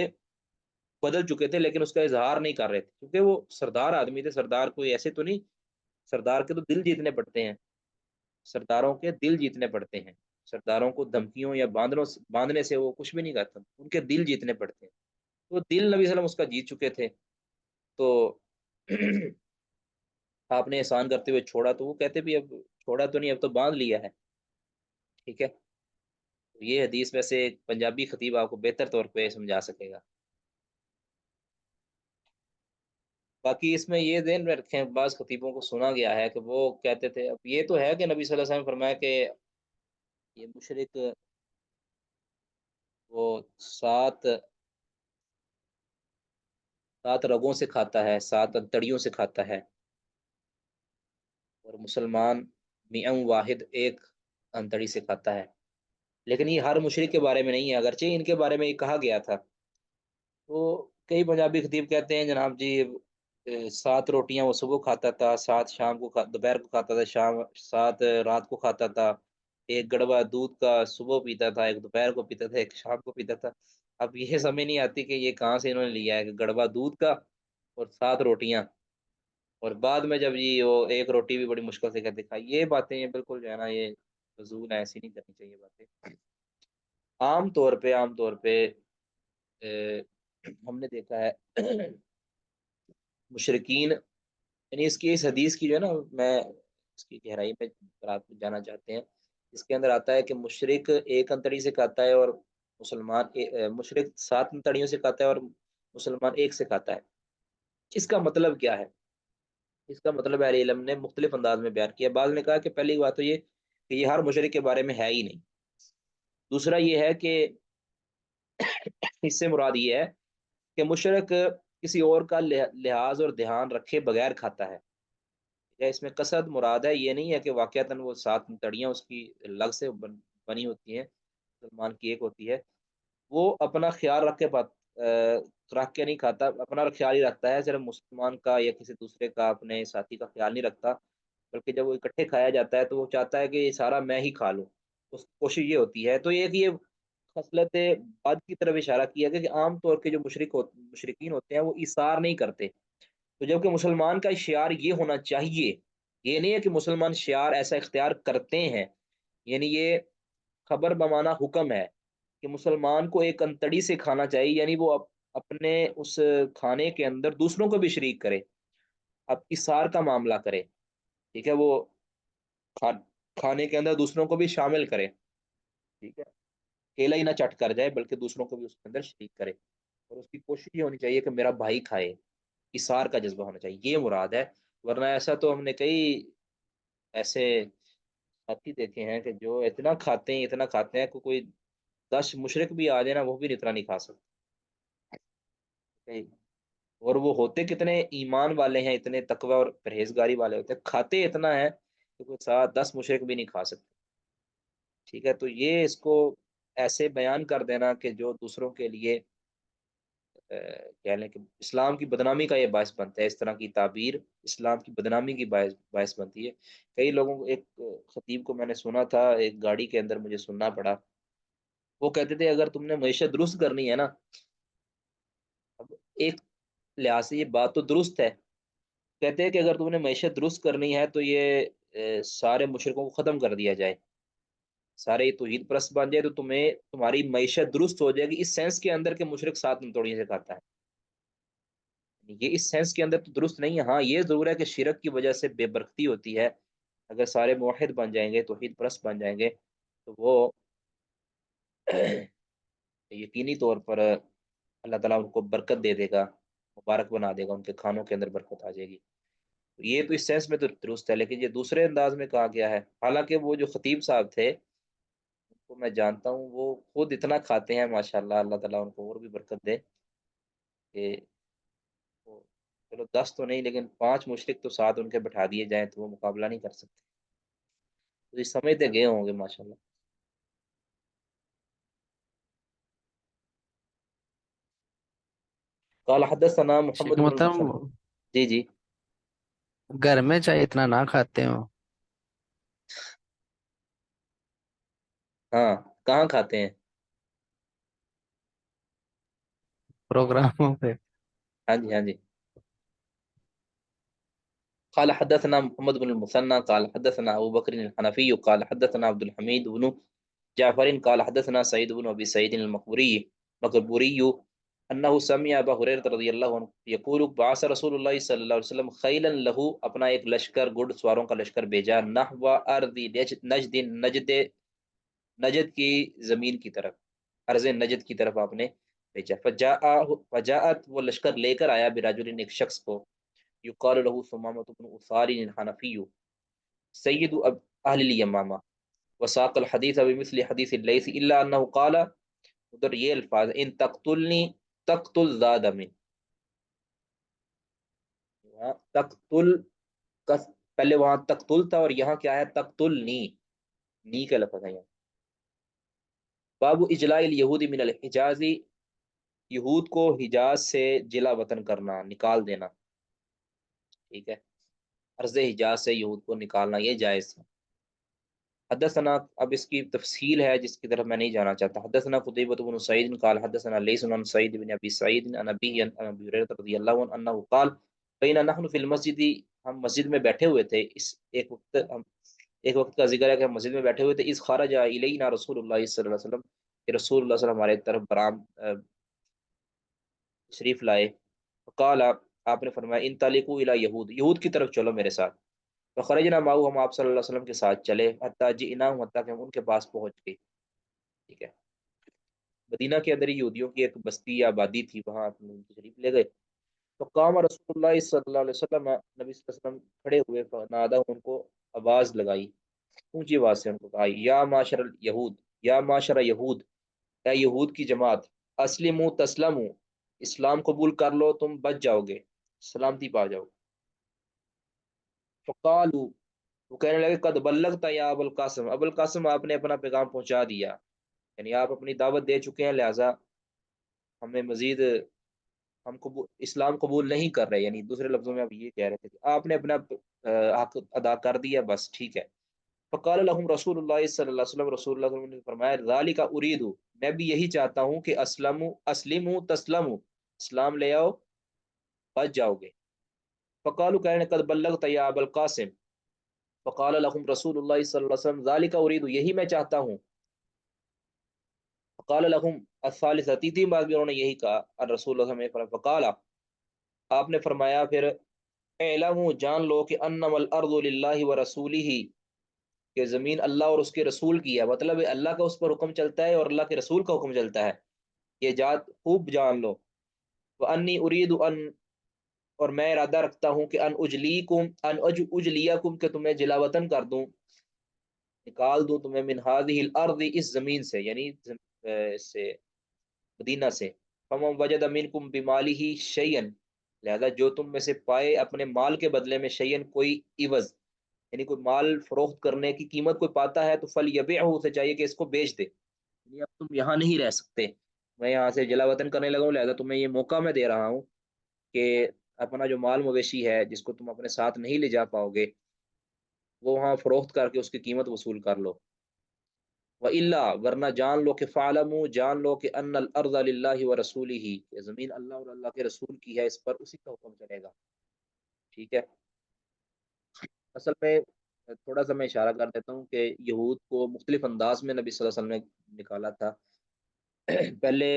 Speaker 4: بدل چکے تھے، لیکن اس کا اظہار نہیں کر رہے تھے، کیونکہ وہ سردار آدمی تھے۔ سردار کوئی ایسے تو نہیں، سردار کے تو دل جیتنے پڑتے ہیں، سرداروں کے دل جیتنے پڑتے ہیں، سرداروں کو دھمکیوں یا باندھنے سے وہ کچھ بھی نہیں کرتا، ان کے دل جیتنے پڑتے ہیں۔ تو دل نبی صلی اللہ علیہ وسلم اس کا جیت چکے تھے، تو آپ نے احسان کرتے ہوئے چھوڑا، تو وہ کہتے بھی اب چھوڑا تو نہیں، اب تو باندھ لیا ہے، ٹھیک ہے۔ یہ حدیث ویسے ایک پنجابی خطیب آپ کو بہتر طور پہ سمجھا سکے گا۔ باقی اس میں یہ ذہن میں رکھیں، بعض خطیبوں کو سنا گیا ہے کہ وہ کہتے تھے، اب یہ تو ہے کہ نبی صلی اللہ علیہ وسلم نے فرمایا کہ یہ مشرک وہ سات سات رگوں سے کھاتا ہے، سات انتڑیوں سے کھاتا ہے، اور مسلمان میاں واحد ایک انتڑی سے کھاتا ہے۔ لیکن یہ ہر مشرک کے بارے میں نہیں ہے، اگرچہ ان کے بارے میں یہ کہا گیا تھا۔ تو کئی پنجابی خطیب کہتے ہیں جناب جی، 7 روٹیاں وہ صبح کھاتا تھا، 7 شام کو دوپہر کو کھاتا تھا، 7 رات کو کھاتا تھا، ایک گڑوا دودھ کا صبح پیتا تھا، ایک دوپہر کو پیتا تھا، ایک شام کو پیتا تھا۔ اب یہ سمجھ نہیں آتی کہ یہ کہاں سے انہوں نے لیا ہے کہ گڑوا دودھ کا اور 7 روٹیاں، اور بعد میں جب یہ وہ ایک روٹی بھی بڑی مشکل سے کہتے کھائی، یہ باتیں یہ بالکل جو ہے نا یہ فضول ہے، ایسی نہیں کرنی چاہیے باتیں۔ عام طور پہ ہم نے دیکھا ہے مشرقین، یعنی اس حدیث کی جو ہے نا، میں اس کی گہرائی میں آپ جانا چاہتے ہیں، اس کے اندر آتا ہے کہ مشرق ایک انتڑی سے کھاتا ہے اور مشرق 7 انتڑیوں سے کھاتا ہے اور مسلمان ایک سے کھاتا ہے۔ اس کا مطلب کیا ہے؟ اس کا مطلب اہل علم نے مختلف انداز میں بیان کیا۔ بعض نے کہا کہ پہلی بات تو یہ کہ یہ ہر مشرق کے بارے میں ہے ہی نہیں۔ دوسرا یہ ہے کہ اس سے مراد یہ ہے کہ مشرق کسی اور کا لحاظ اور دھیان رکھے بغیر کھاتا ہے، یا اس میں قصد مراد ہے، یہ نہیں ہے کہ واقعتاً وہ 7 تڑیاں اس کی لگ سے بنی ہوتی ہیں، مسلمان کی ایک ہوتی ہے، وہ اپنا خیال رکھ کے نہیں کھاتا، اپنا خیال ہی رکھتا ہے، صرف مسلمان کا یا کسی دوسرے کا، اپنے ساتھی کا خیال نہیں رکھتا، بلکہ جب وہ اکٹھے کھایا جاتا ہے تو وہ چاہتا ہے کہ یہ سارا میں ہی کھا لوں، اس کی کوشش یہ ہوتی ہے۔ تو یہ خصلت بد کی طرف اشارہ کیا گیا کہ عام طور کے جو مشرکین ہوتے ہیں وہ ایثار نہیں کرتے، تو جبکہ مسلمان کا شعار یہ ہونا چاہیے، یہ نہیں ہے کہ مسلمان شعار ایسا اختیار کرتے ہیں، یعنی یہ خبر بمانا حکم ہے کہ مسلمان کو ایک انتڑی سے کھانا چاہیے، یعنی وہ اپنے اس کھانے کے اندر دوسروں کو بھی شریک کرے، اب اثار کا معاملہ کرے، ٹھیک ہے، وہ کھانے کے اندر دوسروں کو بھی شامل کرے، ٹھیک ہے، اکیلا ہی نہ چٹ کر جائے بلکہ دوسروں کو بھی اس کے اندر شریک کرے، اور اس کی کوشش یہ ہونی چاہیے کہ میرا بھائی کھائے، اثار کا جذبہ ہونا چاہیے، یہ مراد ہے۔ ورنہ ایسا تو ہم نے کئی ایسے ساتھی دیکھے ہیں کہ جو اتنا کھاتے ہیں کہ کوئی 10 مشرک بھی آ جائے نا وہ بھی اتنا نہیں کھا سکتے، اور وہ ہوتے کتنے ایمان والے ہیں، اتنے تقوی اور پرہیزگاری والے ہوتے ہیں، کھاتے اتنا ہے کہ کوئی 7-10 مشرک بھی نہیں کھا سکتے، ٹھیک ہے۔ تو یہ اس کو ایسے بیان کر دینا کہ جو دوسروں کے لیے کہہ لیں کہ اسلام کی بدنامی کا یہ باعث بنتا ہے، اس طرح کی تعبیر اسلام کی بدنامی کی باعث بنتی ہے۔ کئی لوگوں کو، ایک خطیب کو میں نے سنا تھا، ایک گاڑی کے اندر مجھے سننا پڑا، وہ کہتے تھے اگر تم نے معیشت درست کرنی ہے نا، اب ایک لحاظ سے یہ بات تو درست ہے، کہتے ہیں کہ اگر تم نے معیشت درست کرنی ہے تو یہ سارے مشرکوں کو ختم کر دیا جائے، سارے توحید پرست بن جائے، تو تمہاری معیشت درست ہو جائے گی، اس سینس کے اندر کہ مشرک 7 توڑیے سے کھاتا ہے، یہ اس سینس کے اندر تو درست نہیں ہے۔ ہاں یہ ضرور ہے کہ شرک کی وجہ سے بے برکتی ہوتی ہے، اگر سارے موحد بن جائیں گے، توحید پرست بن جائیں گے، تو وہ یقینی طور پر اللہ تعالیٰ ان کو برکت دے دے گا، مبارک بنا دے گا، ان کے کھانوں کے اندر برکت آ جائے گی۔ یہ تو اس سینس میں تو درست ہے، لیکن یہ دوسرے انداز میں کہا گیا ہے، حالانکہ وہ جو خطیب صاحب تھے ان کو میں جانتا ہوں، وہ خود اتنا کھاتے ہیں ماشاءاللہ، اللہ تعالیٰ ان کو اور بھی برکت دے کہ وہ، چلو 10 تو نہیں لیکن 5 مشرک تو ساتھ ان کے بٹھا دیے جائیں تو وہ مقابلہ نہیں کر سکتے، تو یہ سمجھتے گئے ہوں گے ماشاءاللہ۔ قال حدثنا
Speaker 2: شیخ
Speaker 4: محمد بن
Speaker 2: محترم،
Speaker 4: المثنى۔ جی جی
Speaker 2: گھر میں چاہے اتنا نہ کھاتے ہو
Speaker 4: ہاں، کہاں کھاتے ہیں؟
Speaker 2: پروگراموں پہ؟
Speaker 4: ہاں جی ہاں جی۔ قال حدثنا محمد بن المثنى قال حدثنا ابو بكر الحنفي قال حدثنا عبد الحميد بن جعفر قال حدثنا سعيد بن ابي سعيد المقبوري انه سمع ابا هريره رضي الله عنه يقول بعث رسول الله صلى الله عليه وسلم خيلا له، اپنا ایک لشکر گھڑ سواروں کا لشکر بھیجا، نحو ارض نجد کی زمین کی طرف، ارض نجد کی طرف آپ نے بھیجا، فجاءت وہ لشکر لے کر آیا برجل ایک شخص کو، یقال له ثمامة بن أثار الحنفي سید اہل الیمامہ، وساق الحدیث بمثل حدیث اللیث الا انه قال، ادھر یہ الفاظ ان تقتلنی تقتل ذا دم، تقتل پہلے وہاں تقتل تھا اور یہاں کیا ہے تقتلنی، نی کا لفظ ہے یہاں۔ باب اجلاء الیہود من الحجاز، یہود کو حجاز سے جلا وطن کرنا، نکال دینا، ٹھیک ہے، ارض حجاز سے یہود کو نکالنا یہ جائز ہے۔ حدثنا، اب اس کی تفصیل ہے جس کی طرف میں نہیں جانا چاہتا، حدثنا قتیبہ بن سعید قال حدثنا لیث عن سعید بن ابی سعید عن ابی عن ابی ہریرہ رضی اللہ عنہ انه قال بین نحن فی المسجد، ہم مسجد میں بیٹھے ہوئے تھے، اس ایک وقت کا ذکر ہے کہ ہم مسجد میں بیٹھے ہوئے تھے، اذ خرج الینا رسول اللہ صلی اللہ علیہ وسلم، کہ رسول اللہ صلی اللہ علیہ وسلم ہمارے طرف برام تشریف لائے، فقال، آپ نے فرمایا ان تالقوا الی یہود، یہود کی طرف چلو میرے ساتھ، فخرجنا معه، ہم آپ صلی اللہ علیہ وسلم کے ساتھ چلے، حتی جئناہم، حتی کہ ہم ان کے پاس پہنچ گئے، ٹھیک ہے، مدینہ کے اندر یہودیوں کی ایک بستی یا آبادی تھی، وہاں آپ ان کی شریف لے گئے، تو قام رسول اللہ صلی اللہ علیہ وسلم، نبی صلی اللہ علیہ وسلم کھڑے ہوئے، فنادى، ان کو آواز لگائی، اونچی آواز سے ان کو کہا، یا معاشر یہود، یا معاشر یہود، اے یہود کی جماعت، اسلموا تسلموا، اسلام قبول کر لو تم بچ جاؤ گے، سلامتی پا جاؤ، فقالوا، وہ کہنے لگے، قد بلغت یا ابو القاسم، ابو القاسم آپ نے اپنا پیغام پہنچا دیا، یعنی آپ اپنی دعوت دے چکے ہیں، لہٰذا ہمیں مزید، ہم اسلام قبول نہیں کر رہے، یعنی دوسرے لفظوں میں آپ یہ کہہ رہے تھے کہ آپ نے اپنا حق ادا کر دیا، بس ٹھیک ہے۔ فقال لهم رسول اللہ صلی اللہ علیہ وسلم، رسول اللہ صلی اللہ علیہ وسلم نے فرمایا، ذالک ارید، میں بھی یہی چاہتا ہوں کہ اسلموا تسلموا، اسلام لے آؤ بچ جاؤ گے، فقالوا، کہنے قد بلغت یا ابو القاسم، فقال لهم رسول اللہ صلی اللہ علیہ وسلم، ذالک ارید، یہی میں چاہتا ہوں، فقال لهم الثالثہ، تیسری بار بھی انہوں نے یہی کہا، اور رسول اللہ صلی اللہ علیہ وسلم، فقال، آپ نے فرمایا پھر، اعلموا، جان لو کہ انما الارض للہ ورسولہ، کہ زمین اللہ اور اس کے رسول کی ہے، مطلب اللہ کا اس پر حکم چلتا ہے اور اللہ کے رسول کا حکم چلتا ہے، یہ جات خوب جان لو، وانی ارید ان، اور میں ارادہ رکھتا ہوں کہ اجلیکم، کہ تمہیں جلا وطن کر دوں، نکال دوں تمہیں، من هذه الارض، اس زمین سے، یعنی اس سے مدینہ سے، فمن وجد منکم بمالہ شیئا، لہذا جو تم میں سے پائے اپنے مال کے بدلے میں شیئن، کوئی عوض، یعنی کوئی مال فروخت کرنے کی قیمت کوئی پاتا ہے، تو فلیبیعہ، اسے چاہیے کہ اس کو بیچ دے، یعنی اب تم یہاں نہیں رہ سکتے، میں یہاں سے جلا وطن کرنے لگا ہوں، لہذا تمہیں یہ موقع میں دے رہا ہوں کہ اپنا جو مال مویشی ہے جس کو تم اپنے ساتھ نہیں لے جا پاؤ گے، وہ وہاں فروخت کر کے اس کی قیمت وصول کر لو، وَإِلَّا، ورنہ جان لو کہ فَعْلَمُوا، جان لو کہ أَنَّ الْأَرْضَ لِلَّهِ وَرَسُولِهِ، کہ زمین اللہ اور اللہ کے رسول کی ہے، اس پر اسی کا حکم چلے گا، ٹھیک ہے۔ اصل میں تھوڑا سا میں اشارہ کر دیتا ہوں کہ یہود کو مختلف انداز میں نبی صلی اللہ علیہ وسلم نے نکالا تھا، پہلے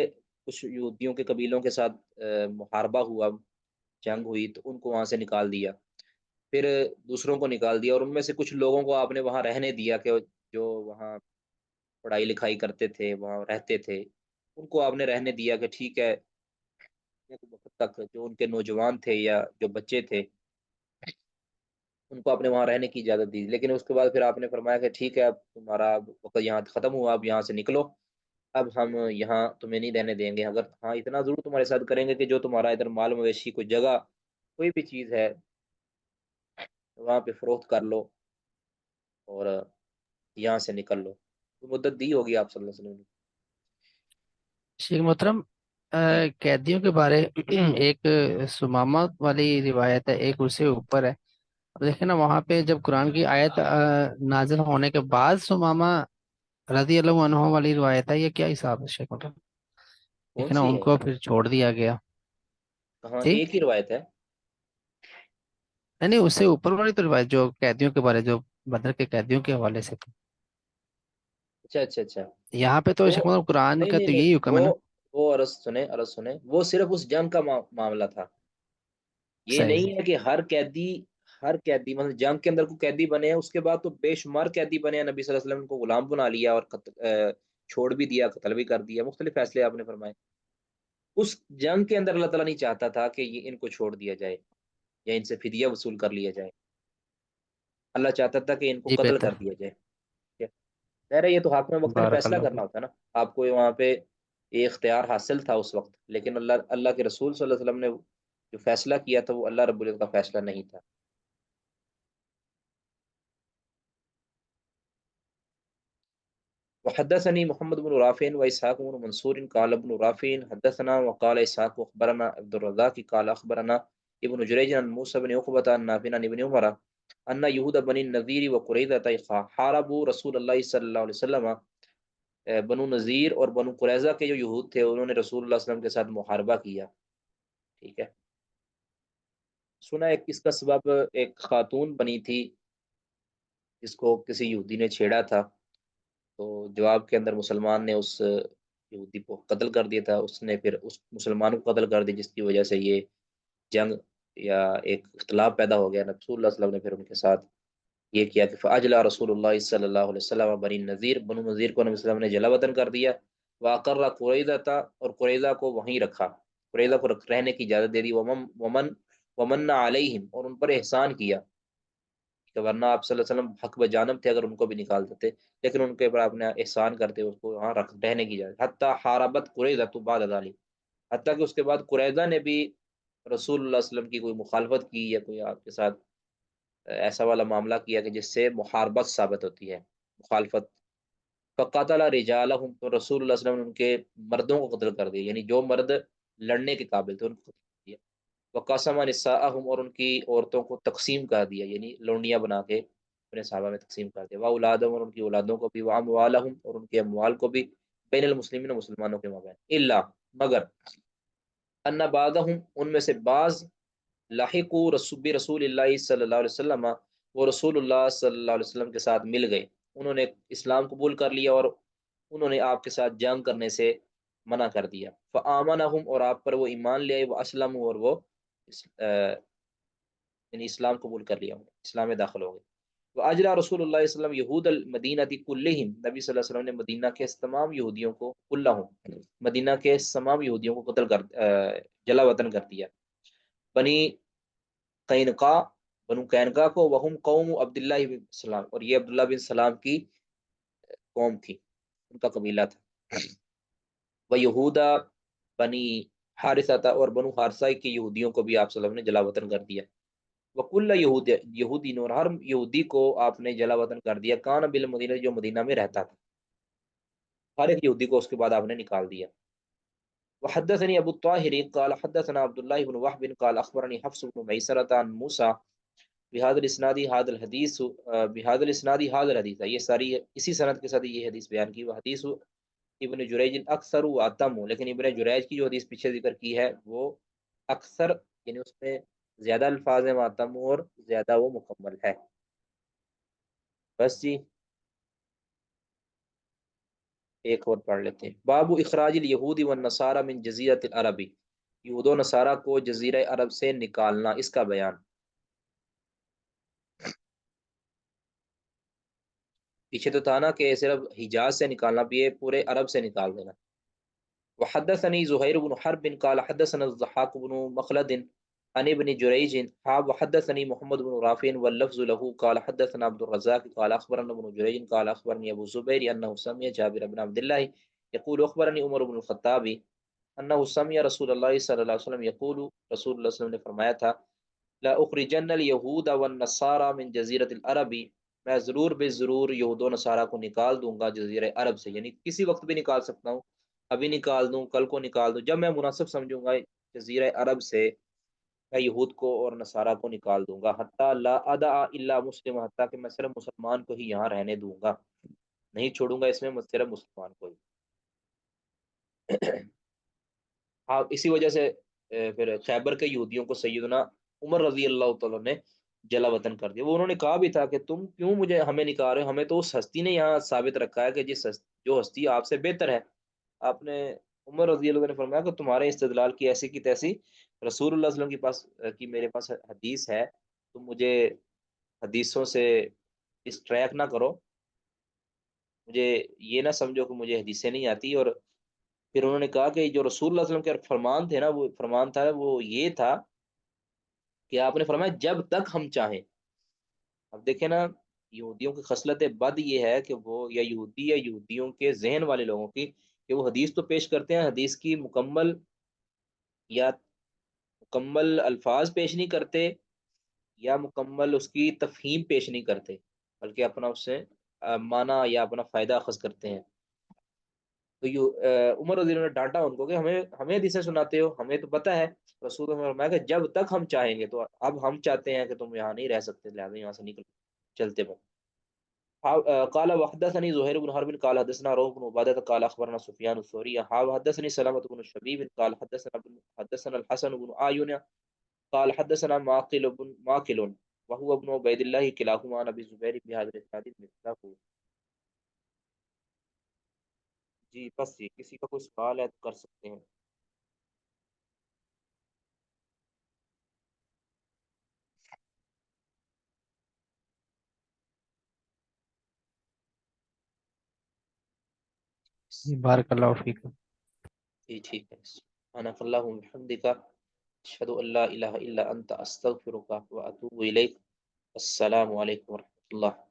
Speaker 4: کچھ یہودیوں کے قبیلوں کے ساتھ محاربہ ہوا، جنگ ہوئی، تو ان کو وہاں سے نکال دیا، پھر دوسروں کو نکال دیا، اور ان میں سے کچھ لوگوں کو آپ نے وہاں رہنے دیا کہ جو وہاں پڑھائی لکھائی کرتے تھے، وہاں رہتے تھے، ان کو آپ نے رہنے دیا کہ ٹھیک ہے ایک وقت تک جو ان کے نوجوان تھے یا جو بچے تھے ان کو آپ نے وہاں رہنے کی اجازت دی، لیکن اس کے بعد پھر آپ نے فرمایا کہ ٹھیک ہے اب تمہارا وقت یہاں ختم ہوا، اب یہاں سے نکلو، اب ہم یہاں تمہیں نہیں رہنے دیں گے، اگر ہاں اتنا ضرور تمہارے ساتھ کریں گے کہ جو تمہارا ادھر مال مویشی کوئی جگہ کوئی بھی چیز ہے وہاں پہ فروخت کر لو اور یہاں سے نکل لو، تو مدت دی ہوگی آپ صلی اللہ علیہ وسلم نے۔
Speaker 2: شیخ محترم،
Speaker 4: جی
Speaker 2: قیدیوں کے بارے ایک سمامہ والی روایت ہے، ایک اس سے اوپر ہے۔ اب دیکھیں نا، وہاں پہ جب قرآن کی آیت نازل ہونے کے بعد سمامہ رضی اللہ عنہ والی روایت ہے، یہ کیا حساب ہے شیخ محترم؟
Speaker 4: کون
Speaker 2: دیکھیں نا،
Speaker 4: سی
Speaker 2: ان
Speaker 4: ہے
Speaker 2: کو
Speaker 4: یہ؟
Speaker 2: پھر چھوڑ دیا گیا۔
Speaker 4: کہاں
Speaker 2: جی،
Speaker 4: ایک ہی روایت ہے؟
Speaker 2: نہیں نہیں، اس سے اوپر والی تو روایت جو قیدیوں کے بارے، جو بدر کے قیدیوں کے حوالے سے تھی،
Speaker 4: اچھا اچھا اچھا،
Speaker 2: یہاں پہ تو
Speaker 4: وہ
Speaker 2: شیخ محترم قرآن
Speaker 4: نہیں
Speaker 2: کا
Speaker 4: نہیں
Speaker 2: تو
Speaker 4: نہیں،
Speaker 2: یہی حکم ہے نا۔
Speaker 4: وہ عرض سنیں وہ صرف اس جنگ کا معاملہ تھا، یہ
Speaker 2: صحیح
Speaker 4: نہیں ہے کہ ہر قیدی مطلب جنگ کے اندر کو قیدی بنے ہیں، اس کے بعد تو بے شمار قیدی بنے ہیں، نبی صلی اللہ علیہ وسلم کو غلام بنا لیا اور چھوڑ بھی دیا، قتل بھی کر دیا، مختلف فیصلے آپ نے فرمائے۔ اس جنگ کے اندر اللہ تعالیٰ نہیں چاہتا تھا کہ یہ ان کو چھوڑ دیا جائے یا ان سے فدیہ وصول کر لیا جائے، اللہ چاہتا تھا کہ ان کو
Speaker 2: جی،
Speaker 4: قتل
Speaker 2: بہتر،
Speaker 4: کر دیا جائے۔ ٹھیک ہے؟ ظاہر ہے یہ تو حاکم وقت نے
Speaker 2: بارک
Speaker 4: فیصلہ
Speaker 2: اللہ۔
Speaker 4: کرنا ہوتا ہے نا، آپ کو وہاں پہ یہ اختیار حاصل تھا اس وقت، لیکن اللہ کے رسول صلی اللہ علیہ وسلم نے جو فیصلہ کیا تھا وہ اللہ رب العزت کا فیصلہ نہیں تھا۔ وحدثني محمد بن رافع وإسحاق بن منصور قال ابن رافع حدثنا وقال إسحاق أخبرنا عبد الرزاق قال أخبرنا ابن جريج عن موسى بن عقبة عن نافع عن ابن عمر أن يهود بني النذير وقريظة حاربوا رسول الله صلى الله عليه وسلم۔ بنو نذیر اور بنو قریظہ کے جو یہود تھے انہوں نے رسول اللہ صلی اللہ علیہ وسلم کے ساتھ محاربہ کیا، ٹھیک ہے۔ سنا ایک اس کا سبب ایک خاتون بنی تھی جس کو کسی یہودی نے چھیڑا تھا، تو جواب کے اندر مسلمان نے اس یہودی کو قتل کر دیا تھا، اس نے پھر اس مسلمان کو قتل کر دیا، جس کی وجہ سے یہ جنگ یا ایک اختلاف پیدا ہو گیا۔ رسول اللہ صلی اللہ علیہ وسلم نے پھر ان کے ساتھ یہ کیا کہ فاجلا رسول اللہ صلی اللہ علیہ وسلم بنی نذیر، بنو نذیر کو نبی صلی اللہ علیہ وسلم نے جلا وطن کر دیا، واقر قریظہ تھا اور قریظہ کو وہیں رکھا، قریظہ کو رہنے کی اجازت دے دی، ومن علیہم اور ان پر احسان کیا، کہ ورنہ آپ صلی اللہ علیہ وسلم حق بجانب تھے اگر ان کو بھی نکال دیتے، لیکن ان کے اوپر آپ نے احسان کرتے اس کو وہاں رہنے کی اجازت، حتی حاربت قریظہ تو بعد ذلک، حتیٰ کہ اس کے بعد قریظہ نے بھی رسول اللہ صلی اللہ علیہ وسلم کی کوئی مخالفت کی یا کوئی آپ کے ساتھ ایسا والا معاملہ کیا کہ جس سے محاربت ثابت ہوتی ہے، مخالفت، فقاتل رجالہم تو رسول اللہ صلی اللہ علیہ وسلم نے ان کے مردوں کو قتل کر دیا، یعنی جو مرد لڑنے کے قابل تھے ان کو قتل کر دیا، وقسم نساءہم اور ان کی عورتوں کو تقسیم کر دیا، یعنی لونڈیاں بنا کے اپنے صحابہ میں تقسیم کر دیا، واولادہم اور ان کی اولادوں کو بھی، واموالہم اور ان کے اموال کو بھی، بین المسلمین مسلمانوں کے مابین، الا مگر ان بعضہم ان میں سے بعض لاحقوا رسول اللہ صلی اللہ علیہ وسلم وہ رسول اللہ صلی اللہ علیہ وسلم کے ساتھ مل گئے، انہوں نے اسلام قبول کر لیا اور انہوں نے آپ کے ساتھ جنگ کرنے سے منع کر دیا، فآمنہم اور آپ پر وہ ایمان لے آئے، وہ اسلم اور وہ یعنی اسلام قبول کر لیا، اسلام میں داخل ہو گئے، وہ اجلا رسول اللہ صلی اللہ علیہ وسلم یہود المدینہ کلہم نبی صلی اللہ علیہ وسلم نے مدینہ کے تمام یہودیوں کو، کلہم مدینہ کے تمام یہودیوں کو قتل کر جلا وطن کر دیا، بنی قینقاع بنو قینقاع کو، وہم قوم عبداللہ بن سلام اور یہ عبداللہ بن سلام کی قوم تھی، ان کا قبیلہ تھا، وہ یہودا بنی حارثہ اور بنو حارثہ کے یہودیوں کو بھی آپ صلی اللہ علیہ وسلم نے جلا وطن کر دیا، وکل یہودی اور ہر یہودی کو آپ نے جلا وطن کر دیا، کان بالمدینہ جو مدینہ میں رہتا تھا، ہر ایک یہودی کو اس کے بعد آپ نے نکال دیا۔ وحدثني ابو الطاهر قال حدثنا عبد الله بن وهب قال اخبرني حفص بن ميسرة عن موسى بهذا الاسناد هذا الحديث بهذا الاسناد هذا الحديث، یہ ساری اسی سند کے ساتھ یہ حدیث بیان کی، وہ حدیث ابن جریج اکثر و اتم، لیکن ابن جریج کی جو حدیث پیچھے ذکر کی ہے وہ اکثر یعنی اس میں زیادہ الفاظ ہیں، واتم اور زیادہ وہ مکمل ہے۔ بس جی ایک اور پڑھ لیتے ہیں، باب اخراج الیہود والنصارى من جزیرۃ العرب، یہود و نصارہ کو جزیرہ عرب سے نکالنا، اس کا بیان۔ پیچھے تو تھا نا کہ صرف حجاز سے نکالنا، بھی ہے پورے عرب سے نکال دینا۔ وحدثني زهير بن حرب قال حدثنا الضحاك بن مخلد عن ابن جريج وحدثني محمد بن رافع واللفظ له قال حدثنا عبد الرزاق قال اخبرنا ابن جريج قال اخبرني ابو الزبير انه سمع جابر بن عبد الله يقول اخبرني عمر بن الخطاب انه سمع رسول الله صلی اللہ علیہ وسلم يقول، رسول اللہ صلی اللہ علیہ وسلم نے فرمایا تھا، لا اخرجن اليهود والنصارى من جزيرة العرب، میں ضرور بے ضرور یہود و نصارہ کو نکال دوں گا جزیرہ عرب سے، یعنی کسی وقت بھی نکال سکتا ہوں، ابھی نکال دوں، کل کو نکال دوں، جب میں مناسب سمجھوں گا جزیرہ عرب سے میں یہود کو اور نصارہ کو نکال دوں گا، حتیٰ لا ادع الا مسلم، حتیٰ کہ میں صرف مسلمان کو ہی یہاں رہنے دوں گا، نہیں چھوڑوں گا اس میں صرف مسلمان کو ہی۔ ہاں، اسی وجہ سے پھر خیبر کے یہودیوں کو سیدنا عمر رضی اللہ تعالیٰ نے جلا وطن کر دیا۔ وہ انہوں نے کہا بھی تھا کہ تم کیوں مجھے ہمیں نکال رہے ہو، ہمیں تو اس ہستی نے یہاں ثابت رکھا ہے کہ جو ہستی آپ سے بہتر ہے۔ آپ نے عمر رضی اللہ عنہ نے فرمایا کہ تمہارے استدلال کی ایسی کی تیسی رسول اللہ صلی اللہ علیہ وسلم کے پاس کی میرے پاس حدیث ہے، تم مجھے حدیثوں سے ڈسٹریکٹ نہ کرو، مجھے یہ نہ سمجھو کہ مجھے حدیثیں نہیں آتی۔ اور پھر انہوں نے کہا کہ جو رسول اللہ صلی اللہ علیہ وسلم کے فرمان تھے نا، وہ فرمان تھا وہ یہ تھا کہ آپ نے فرمایا جب تک ہم چاہیں۔ اب دیکھیں نا، یہودیوں کی خصلت بد یہ ہے کہ وہ یا یہودی یا یہودیوں کے ذہن والے لوگوں کی، کہ وہ حدیث تو پیش کرتے ہیں، حدیث کی مکمل الفاظ پیش نہیں کرتے یا مکمل اس کی تفہیم پیش نہیں کرتے، بلکہ اپنا اس سے معنی یا اپنا فائدہ اخذ کرتے ہیں۔ تو عمر رضی اللہ عنہ نے ڈانٹا ان کو کہ ہمیں حدیثیں سناتے ہو، ہمیں تو پتہ ہے۔ رسول اللہ نے فرمایا کہ جب تک ہم چاہیں گے، تو اب ہم چاہتے ہیں کہ تم یہاں نہیں رہ سکتے، لہٰذا یہاں سے نکل چلتے بن۔ قال وحدثني زهير بن حرب قال حدثنا روح بن عبادة قال اخبرنا سفيان الثوري وحدثني سلامة بن الشبيب قال حدثنا الحسن بن عيون قال حدثنا ماقل وهو ابن عبيد الله كلاهما عن ابي الزبير بهذا الاسناد مثله۔ جی بس یہ کسی کا کوئی سوال ہے تو کر سکتے ہیں۔
Speaker 2: بارک اللہ فیکم۔
Speaker 4: جی ٹھیک ہے۔ سبحانک اللہم وبحمدک، اشہد ان لا الہ الا انت، استغفرک واتوب الیک۔ السلام علیکم ورحمۃ اللہ۔